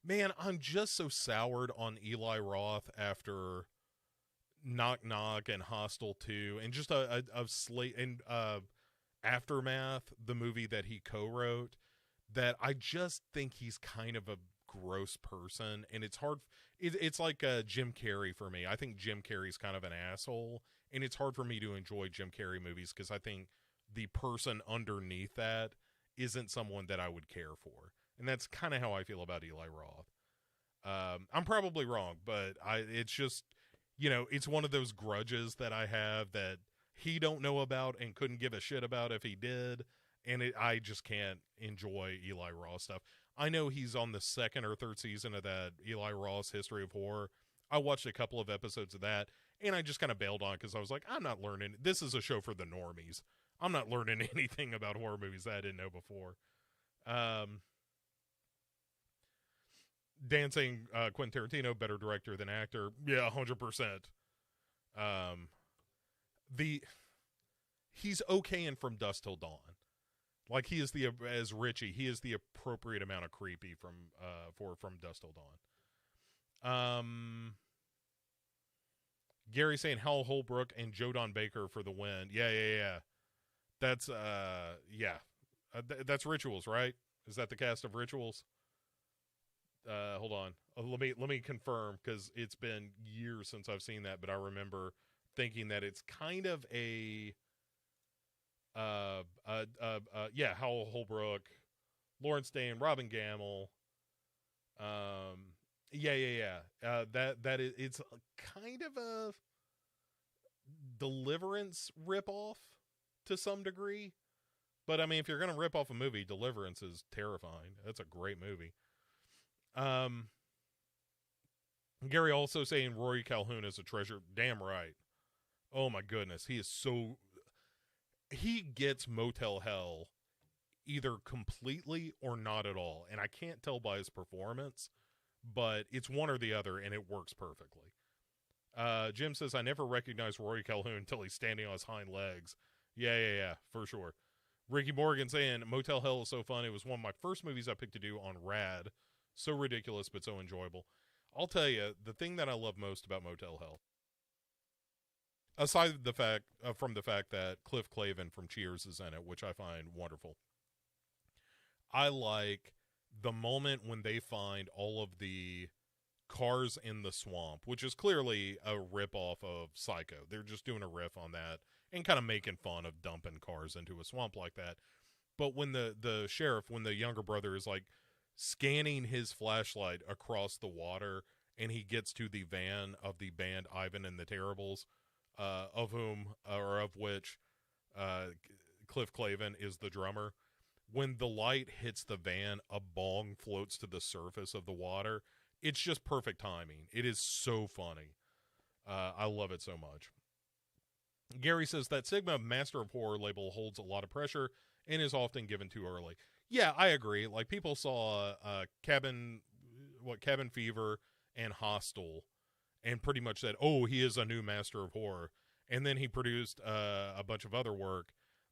Man, I'm just so soured on Eli Roth after Knock Knock and Hostel 2 and just a slate and Aftermath, the movie that he co-wrote, that I just think he's kind of a gross person, and it's hard. It's like Jim Carrey for me. I think Jim Carrey's kind of an asshole, and it's hard for me to enjoy Jim Carrey movies because I think the person underneath that isn't someone that I would care for. And that's kind of how I feel about Eli Roth. I'm probably wrong, but it's just, it's one of those grudges that I have that he don't know about and couldn't give a shit about if he did. And I just can't enjoy Eli Roth stuff. I know he's on the second or third season of that Eli Roth's History of Horror. I watched a couple of episodes of that, and I just kind of bailed on because I was like, I'm not learning. This is a show for the normies. I'm not learning anything about horror movies that I didn't know before. Dan saying Quentin Tarantino, better director than actor. Yeah, 100%. He's okay in From Dusk Till Dawn. Like he is as Richie, he is the appropriate amount of creepy for From Dusk Till Dawn. Gary saying Hal Holbrook and Joe Don Baker for the win. Yeah. That's that's Rituals, right? Is that the cast of Rituals? Hold on. Let me confirm because it's been years since I've seen that, but I remember thinking that it's kind of a Howell Holbrook, Lawrence Dane, Robin Gamble. That is, it's kind of a Deliverance ripoff to some degree. But I mean, if you're gonna rip off a movie, Deliverance is terrifying. That's a great movie. Gary also saying Rory Calhoun is a treasure. Damn right. Oh my goodness, he gets Motel Hell either completely or not at all, and I can't tell by his performance, but it's one or the other, and it works perfectly. Jim says, I never recognized Rory Calhoun until he's standing on his hind legs. Yeah, for sure. Ricky Morgan saying, Motel Hell is so fun. It was one of my first movies I picked to do on Rad. So ridiculous, but so enjoyable. I'll tell you, the thing that I love most about Motel Hell, aside from the fact that Cliff Clavin from Cheers is in it, which I find wonderful, I like the moment when they find all of the cars in the swamp, which is clearly a rip-off of Psycho. They're just doing a riff on that and kind of making fun of dumping cars into a swamp like that. But when the sheriff, when the younger brother is like, scanning his flashlight across the water, and he gets to the van of the band Ivan and the Terribles, of which Cliff Clavin is the drummer. When the light hits the van, a bong floats to the surface of the water. It's just perfect timing. It is so funny. I love it so much. Gary says that Sigma Master of Horror label holds a lot of pressure and is often given too early. Yeah, I agree. Like, people saw Cabin Fever and Hostel and pretty much said, oh, he is a new Master of Horror. And then he produced a bunch of other work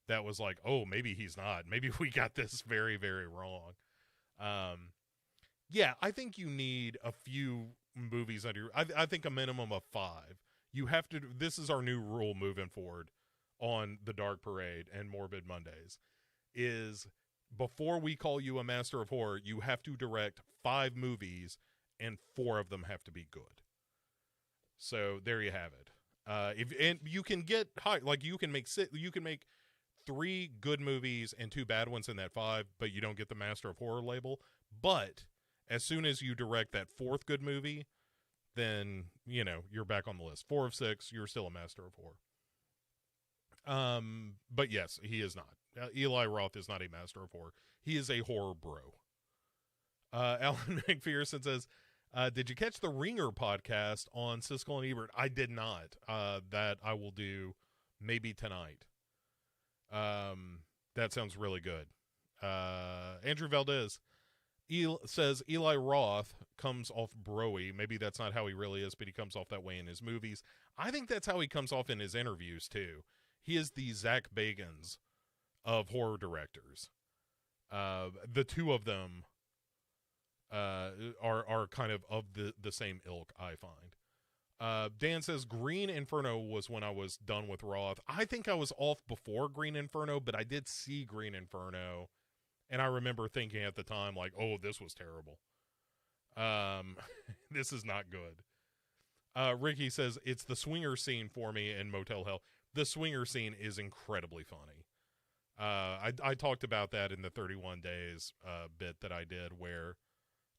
that was like, oh, maybe he's not. Maybe we got this very, very wrong. Yeah, I think you need a few movies under. I think a minimum of 5. You have to. This is our new rule moving forward on the Dark Parade and Morbid Mondays. Is before we call you a Master of Horror, you have to direct 5 movies, and 4 of them have to be good. So there you have it. And you can get high, like you can make 3 good movies and 2 bad ones in that 5, but you don't get the Master of Horror label. But as soon as you direct that 4th good movie, then, you know, you're back on the list. 4 of 6, you're still a Master of Horror. But yes, he is not. Eli Roth is not a Master of Horror. He is a horror bro. Alan McPherson says, did you catch the Ringer podcast on Siskel and Ebert? I did not. That I will do maybe tonight. That sounds really good. Andrew Valdez says Eli Roth comes off broy. Maybe that's not how he really is, but he comes off that way in his movies. I think that's how he comes off in his interviews too. He is the Zach Bagans of horror directors. The 2 of them are kind of the same ilk, I find. Dan says Green Inferno was when I was done with Roth. I think I was off before Green Inferno, but I did see Green Inferno, and I remember thinking at the time, like, oh, this was terrible. This is not good. Ricky says it's the swinger scene for me in Motel Hell. The swinger scene is incredibly funny. I talked about that in the 31 Days bit that I did, where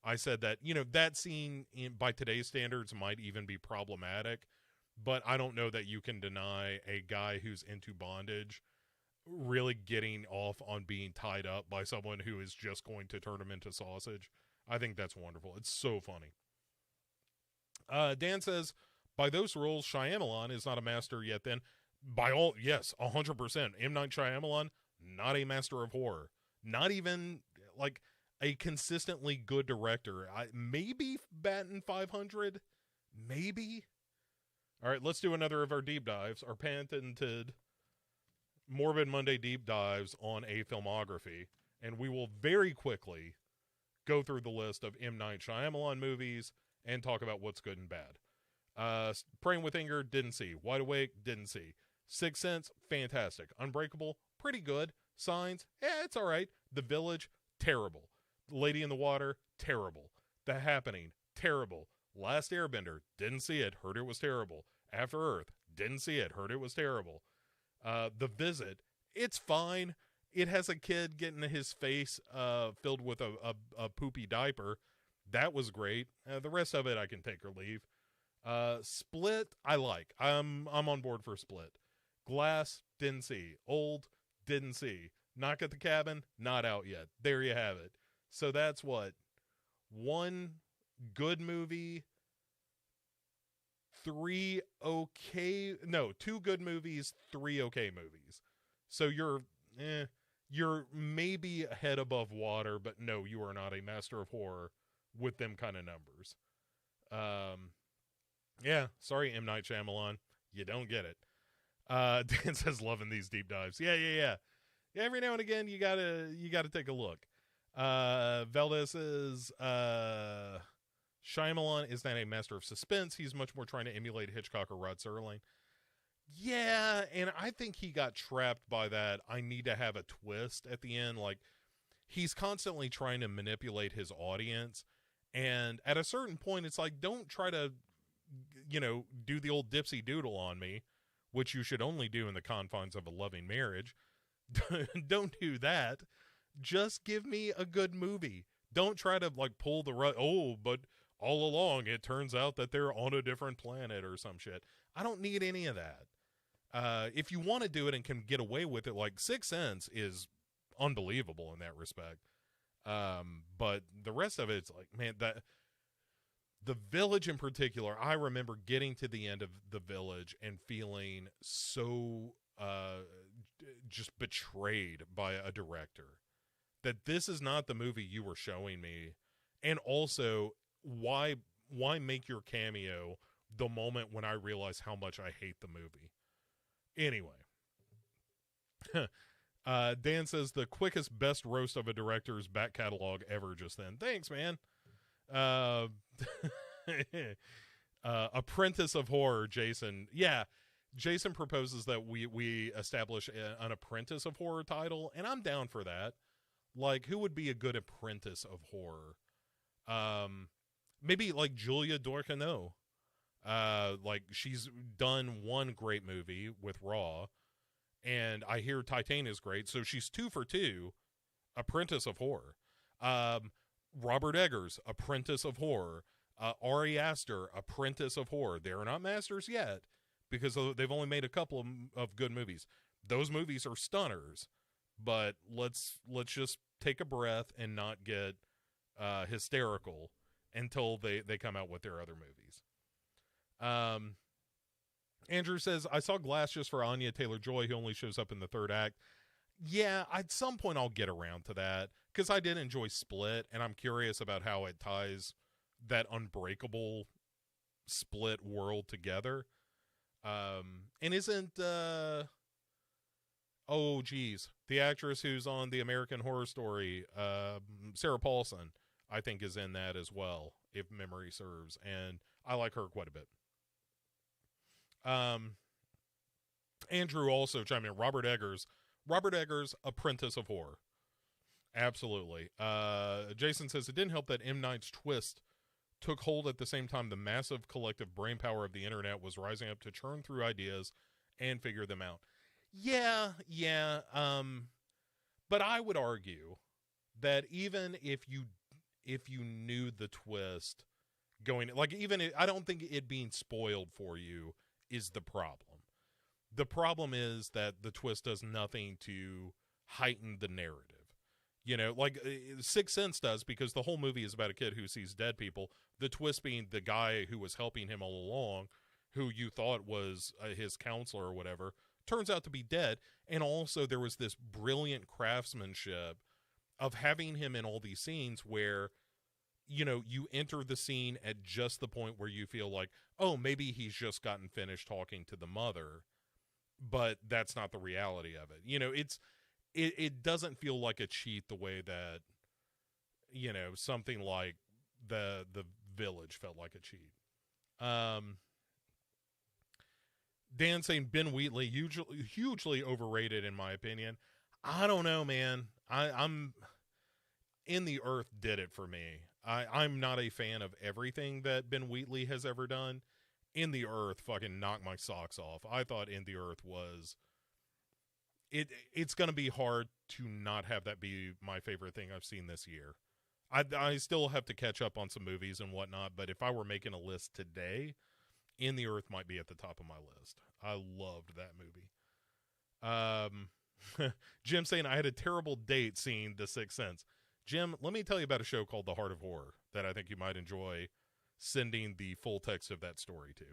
I said that, you know, that scene by today's standards might even be problematic, but I don't know that you can deny a guy who's into bondage really getting off on being tied up by someone who is just going to turn him into sausage. I think that's wonderful. It's so funny. Dan says, by those rules, Shyamalan is not a master yet then. Yes, 100%. M. Night Shyamalan, not a master of horror. Not even, like, a consistently good director. Maybe batting 500? Maybe? All right, let's do another of our deep dives, our patented Morbid Monday deep dives on a filmography, and we will very quickly go through the list of M. Night Shyamalan movies and talk about what's good and bad. Praying with Anger, didn't see. Wide Awake, didn't see. Sixth Sense, fantastic. Unbreakable, pretty good. Signs, it's all right. The Village, terrible. Lady in the Water, terrible. The Happening, terrible. Last Airbender, didn't see it, heard it was terrible. After Earth, didn't see it, heard it was terrible. The Visit, it's fine. It has a kid getting his face filled with a poopy diaper. That was great. The rest of it I can take or leave. Split, I like. I'm on board for Split. Glass, didn't see. Old, didn't see. Knock at the Cabin, not out yet. There you have it. So that's what? 1 good movie, 2 good movies, 3 okay movies. So you're maybe a head above water, but no, you are not a master of horror with them kind of numbers. Yeah, sorry, M. Night Shyamalan, you don't get it. Dan says loving these deep dives. Yeah. Every now and again, you gotta take a look. Valdez says, Shyamalan is not a master of suspense. He's much more trying to emulate Hitchcock or Rod Serling. Yeah, and I think he got trapped by that. I need to have a twist at the end. Like, he's constantly trying to manipulate his audience. And at a certain point, it's like, don't try to, do the old dipsy doodle on me, which you should only do in the confines of a loving marriage. Don't do that. Just give me a good movie. Don't try to like pull the rug. Oh, but all along it turns out that they're on a different planet or some shit. I don't need any of that. If you want to do it and can get away with it, like Sixth Sense is unbelievable in that respect. But the rest of it's like, man, that the Village in particular, I remember getting to the end of the Village and feeling so just betrayed by a director. That this is not the movie you were showing me. And also, why make your cameo the moment when I realize how much I hate the movie? Anyway. Dan says, the quickest, best roast of a director's back catalog ever just then. Thanks, man. Apprentice of Horror, Jason. Yeah, Jason proposes that we establish an Apprentice of Horror title, and I'm down for that. Like, who would be a good apprentice of horror? Maybe like Julia Ducournau. Like, she's done one great movie with Raw, and I hear Titan is great, so she's 2 for 2. Apprentice of Horror. Robert Eggers, Apprentice of Horror. Ari Aster, Apprentice of Horror. They're not masters yet because they've only made a couple of good movies. Those movies are stunners. But let's just take a breath and not get hysterical until they come out with their other movies. Andrew says, I saw Glass just for Anya Taylor-Joy, who only shows up in the 3rd act. Yeah, at some point I'll get around to that, because I did enjoy Split, and I'm curious about how it ties that Unbreakable Split world together. And isn't... oh, geez. The actress who's on the American Horror Story, Sarah Paulson, I think is in that as well, if memory serves. And I like her quite a bit. Andrew also chimed in. Robert Eggers, Apprentice of Horror. Absolutely. Jason says, it didn't help that M. Night's twist took hold at the same time the massive collective brainpower of the internet was rising up to churn through ideas and figure them out. Yeah. But I would argue that even if you knew the twist going, like, I don't think it being spoiled for you is the problem. The problem is that the twist does nothing to heighten the narrative. You know, like Sixth Sense does, because the whole movie is about a kid who sees dead people. The twist being the guy who was helping him all along, who you thought was his counselor or whatever, turns out to be dead. And also there was this brilliant craftsmanship of having him in all these scenes where, you know, you enter the scene at just the point where you feel like, oh, maybe he's just gotten finished talking to the mother, but that's not the reality of it. You know, it doesn't feel like a cheat the way that, you know, something like the Village felt like a cheat. Dan saying Ben Wheatley, hugely overrated in my opinion. I don't know, man. I'm In the Earth did it for me. I'm not a fan of everything that Ben Wheatley has ever done. In the Earth fucking knocked my socks off. I thought In the Earth was... It's going to be hard to not have that be my favorite thing I've seen this year. I still have to catch up on some movies and whatnot, but if I were making a list today, In the Earth might be at the top of my list. I loved that movie. Jim saying, I had a terrible date seeing The Sixth Sense. Jim, let me tell you about a show called The Heart of Horror that I think you might enjoy sending the full text of that story to.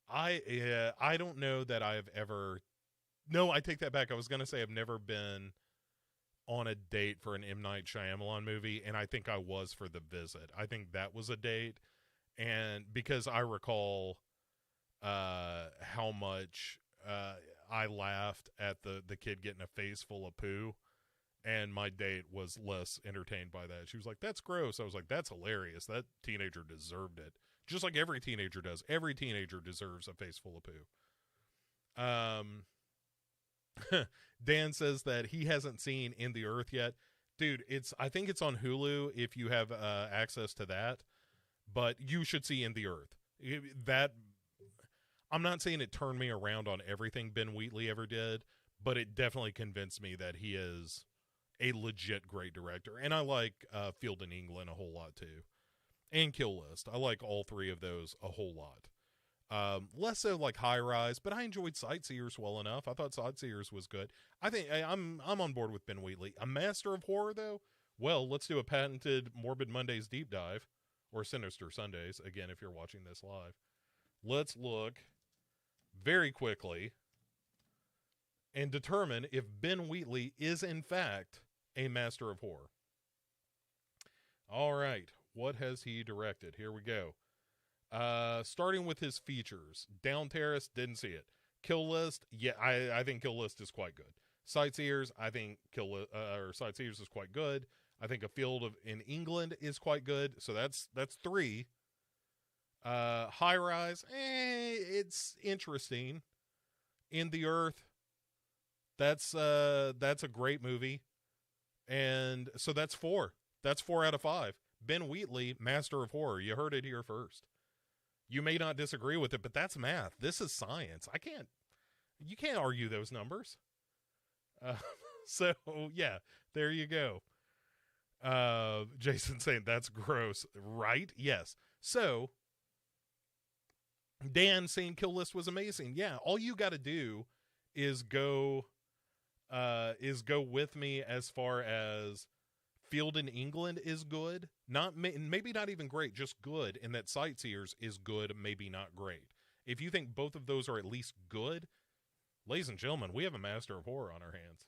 I don't know that I've ever... No, I take that back. I was going to say I've never been on a date for an M. Night Shyamalan movie, and I think I was for The Visit. I think that was a date, and because I recall how much I laughed at the kid getting a face full of poo, and my date was less entertained by that. She was like, that's gross. I was like, that's hilarious. That teenager deserved it. Just like every teenager does. Every teenager deserves a face full of poo. Dan says that he hasn't seen In the Earth yet. Dude, I think it's on Hulu if you have access to that. But you should see In the Earth. I'm not saying it turned me around on everything Ben Wheatley ever did, but it definitely convinced me that he is a legit great director. And I like Field in England a whole lot too. And Kill List. I like all three of those a whole lot. Less so like High Rise, but I enjoyed Sightseers well enough. I thought Sightseers was good. I think I'm on board with Ben Wheatley. A master of horror, though? Well, let's do a patented Morbid Mondays deep dive, or Sinister Sundays, again, if you're watching this live. Let's look very quickly and determine if Ben Wheatley is, in fact, a master of horror. All right, what has he directed? Here we go. Starting with his features. Down Terrace, didn't see it. Kill List, yeah, I think Kill List is quite good. Sightseers, I think Sightseers is quite good. I think A Field in England is quite good. So that's 3. High Rise, it's interesting. In the Earth, that's a great movie. And so that's 4. That's 4 out of 5. Ben Wheatley, master of horror. You heard it here first. You may not disagree with it, but that's math. This is science. You can't argue those numbers. So yeah, there you go. Jason saying that's gross, right? Yes. So Dan saying Kill List was amazing. Yeah, all you got to do is go with me as far as Field in England is good, maybe not even great, just good, and that Sightseers is good, maybe not great. If you think both of those are at least good, ladies and gentlemen, we have a master of horror on our hands.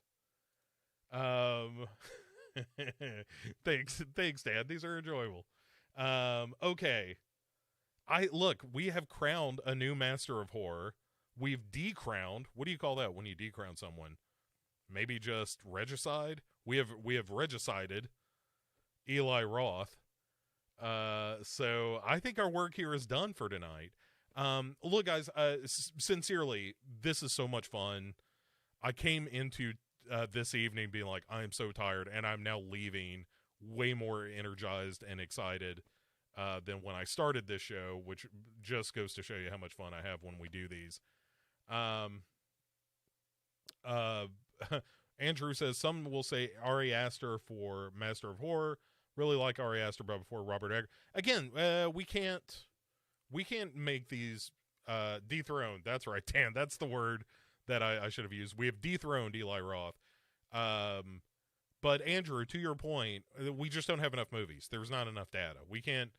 Thanks, Dad. These are enjoyable. Okay. We have crowned a new master of horror. We've decrowned. What do you call that when you decrown someone? Maybe just regicide? We have regicided Eli Roth. So I think our work here is done for tonight. Look, guys, sincerely, this is so much fun. I came into this evening being like, I'm so tired, and I'm now leaving way more energized and excited than when I started this show, which just goes to show you how much fun I have when we do these. Andrew says, some will say Ari Aster for Master of Horror. Really like Ari Aster before Robert Egger. Again, we can't make these dethroned. That's right, Dan. That's the word that I should have used. We have dethroned Eli Roth. But Andrew, to your point, we just don't have enough movies. There's not enough data. We can't,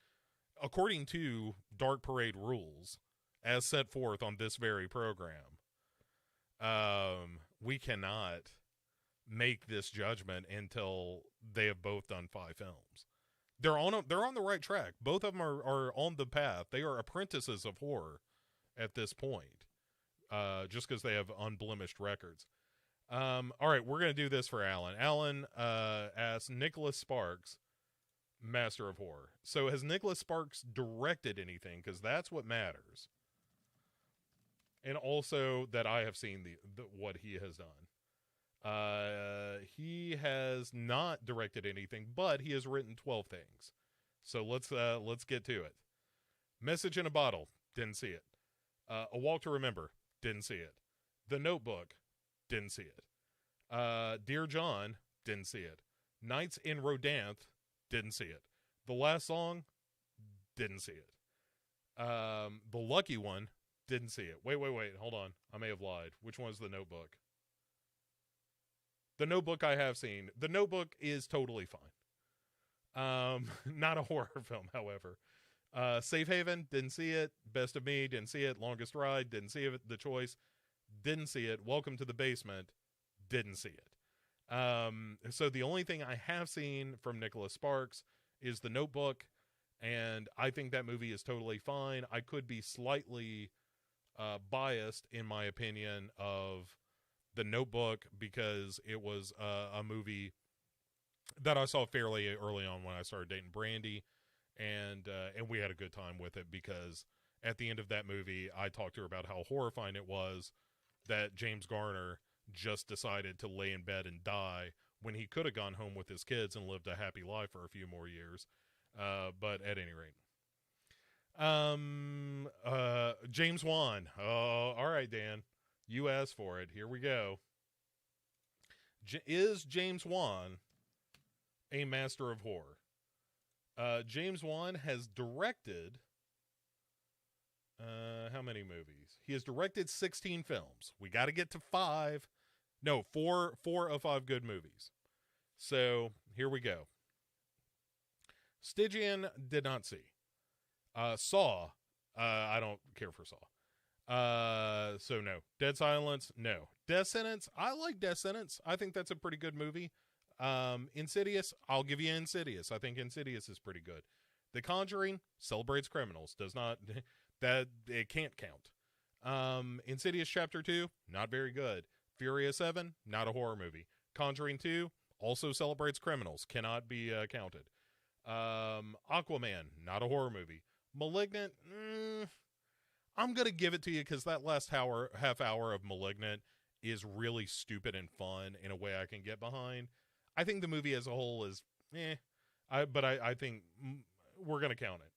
according to Dark Parade rules, as set forth on this very program, we cannot make this judgment until they have both done 5 films. They're on the right track. Both of them are on the path. They are apprentices of horror at this point, just because they have unblemished records. All right, we're going to do this for Alan. Alan asks, Nicholas Sparks, Master of Horror. So has Nicholas Sparks directed anything? Because that's what matters. And also that I have seen what he has done. He has not directed anything, but he has written 12 things. So let's get to it. Message in a Bottle, didn't see it. A Walk to Remember, didn't see it. The Notebook, didn't see it. Dear John, didn't see it. Nights in Rodanthe, didn't see it. The Last Song, didn't see it. The Lucky One, didn't see it. Wait, hold on. I may have lied. Which one's The Notebook? The Notebook I have seen. The Notebook is totally fine. Not a horror film, however. Safe Haven, didn't see it. Best of Me, didn't see it. Longest Ride, didn't see it. The Choice, didn't see it. Welcome to the Basement, didn't see it. So the only thing I have seen from Nicholas Sparks is The Notebook, and I think that movie is totally fine. I could be slightly biased in my opinion of The Notebook because it was a movie that I saw fairly early on when I started dating Brandy, and we had a good time with it because at the end of that movie, I talked to her about how horrifying it was that James Garner just decided to lay in bed and die when he could have gone home with his kids and lived a happy life for a few more years. But at any rate, James Wan. Oh, all right, Dan, you asked for it. Here we go. Is James Wan a master of horror. James Wan has directed how many movies? He has directed 16 films. We got to get to 5. No, 4 of 5 good movies. So, here we go. Stygian did not see. Saw, I don't care for Saw. So no. Dead Silence, no. Death Sentence, I like Death Sentence. I think that's a pretty good movie. Insidious, I'll give you Insidious. I think Insidious is pretty good. The Conjuring celebrates criminals. Does not, that, it can't count. Insidious Chapter 2, not very good. Furious 7, not a horror movie. Conjuring 2, also celebrates criminals. Cannot be counted. Aquaman, not a horror movie. Malignant, I'm going to give it to you because that last half hour of Malignant is really stupid and fun in a way I can get behind. I think the movie as a whole is but I think we're going to count it.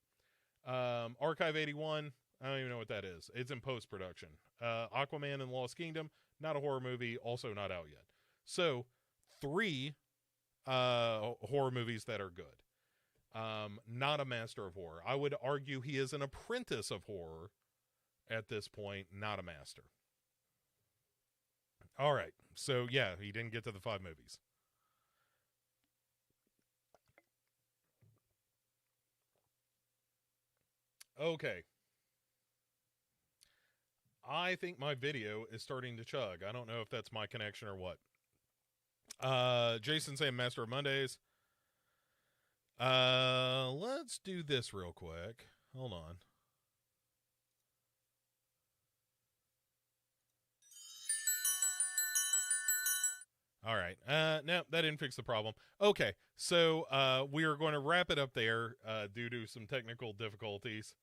Archive 81, I don't even know what that is. It's in post-production. Aquaman and Lost Kingdom, not a horror movie, also not out yet. So, 3 horror movies that are good. Not a master of horror. I would argue he is an apprentice of horror at this point, not a master. All right. So, yeah, he didn't get to the 5 movies. Okay. I think my video is starting to chug. I don't know if that's my connection or what. Jason saying Master of Mondays. Let's do this real quick. Hold on. All right. No, that didn't fix the problem. Okay. So, we are going to wrap it up there, due to some technical difficulties.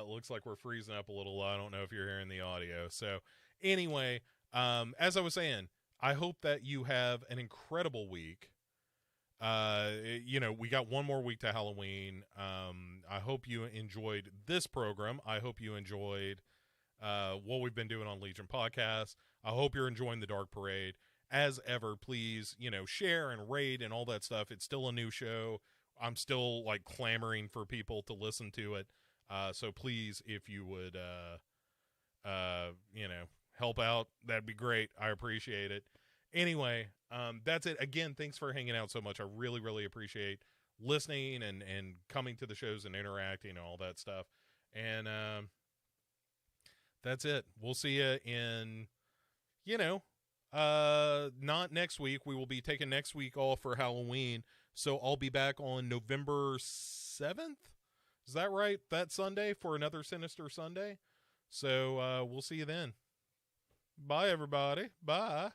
Looks like we're freezing up a little. I don't know if you're hearing the audio. So, anyway, as I was saying, I hope that you have an incredible week. We got one more week to Halloween. I hope you enjoyed this program. I hope you enjoyed what we've been doing on Legion Podcast. I hope you're enjoying the Dark Parade. As ever, please, share and rate and all that stuff. It's still a new show. I'm still clamoring for people to listen to it. So please, if you would, help out, that'd be great. I appreciate it. Anyway, that's it. Again, thanks for hanging out so much. I really, really appreciate listening and coming to the shows and interacting and all that stuff. And that's it. We'll see you in, not next week. We will be taking next week off for Halloween. So I'll be back on November 7th. Is that right? That Sunday for another Sinister Sunday. So we'll see you then. Bye, everybody. Bye.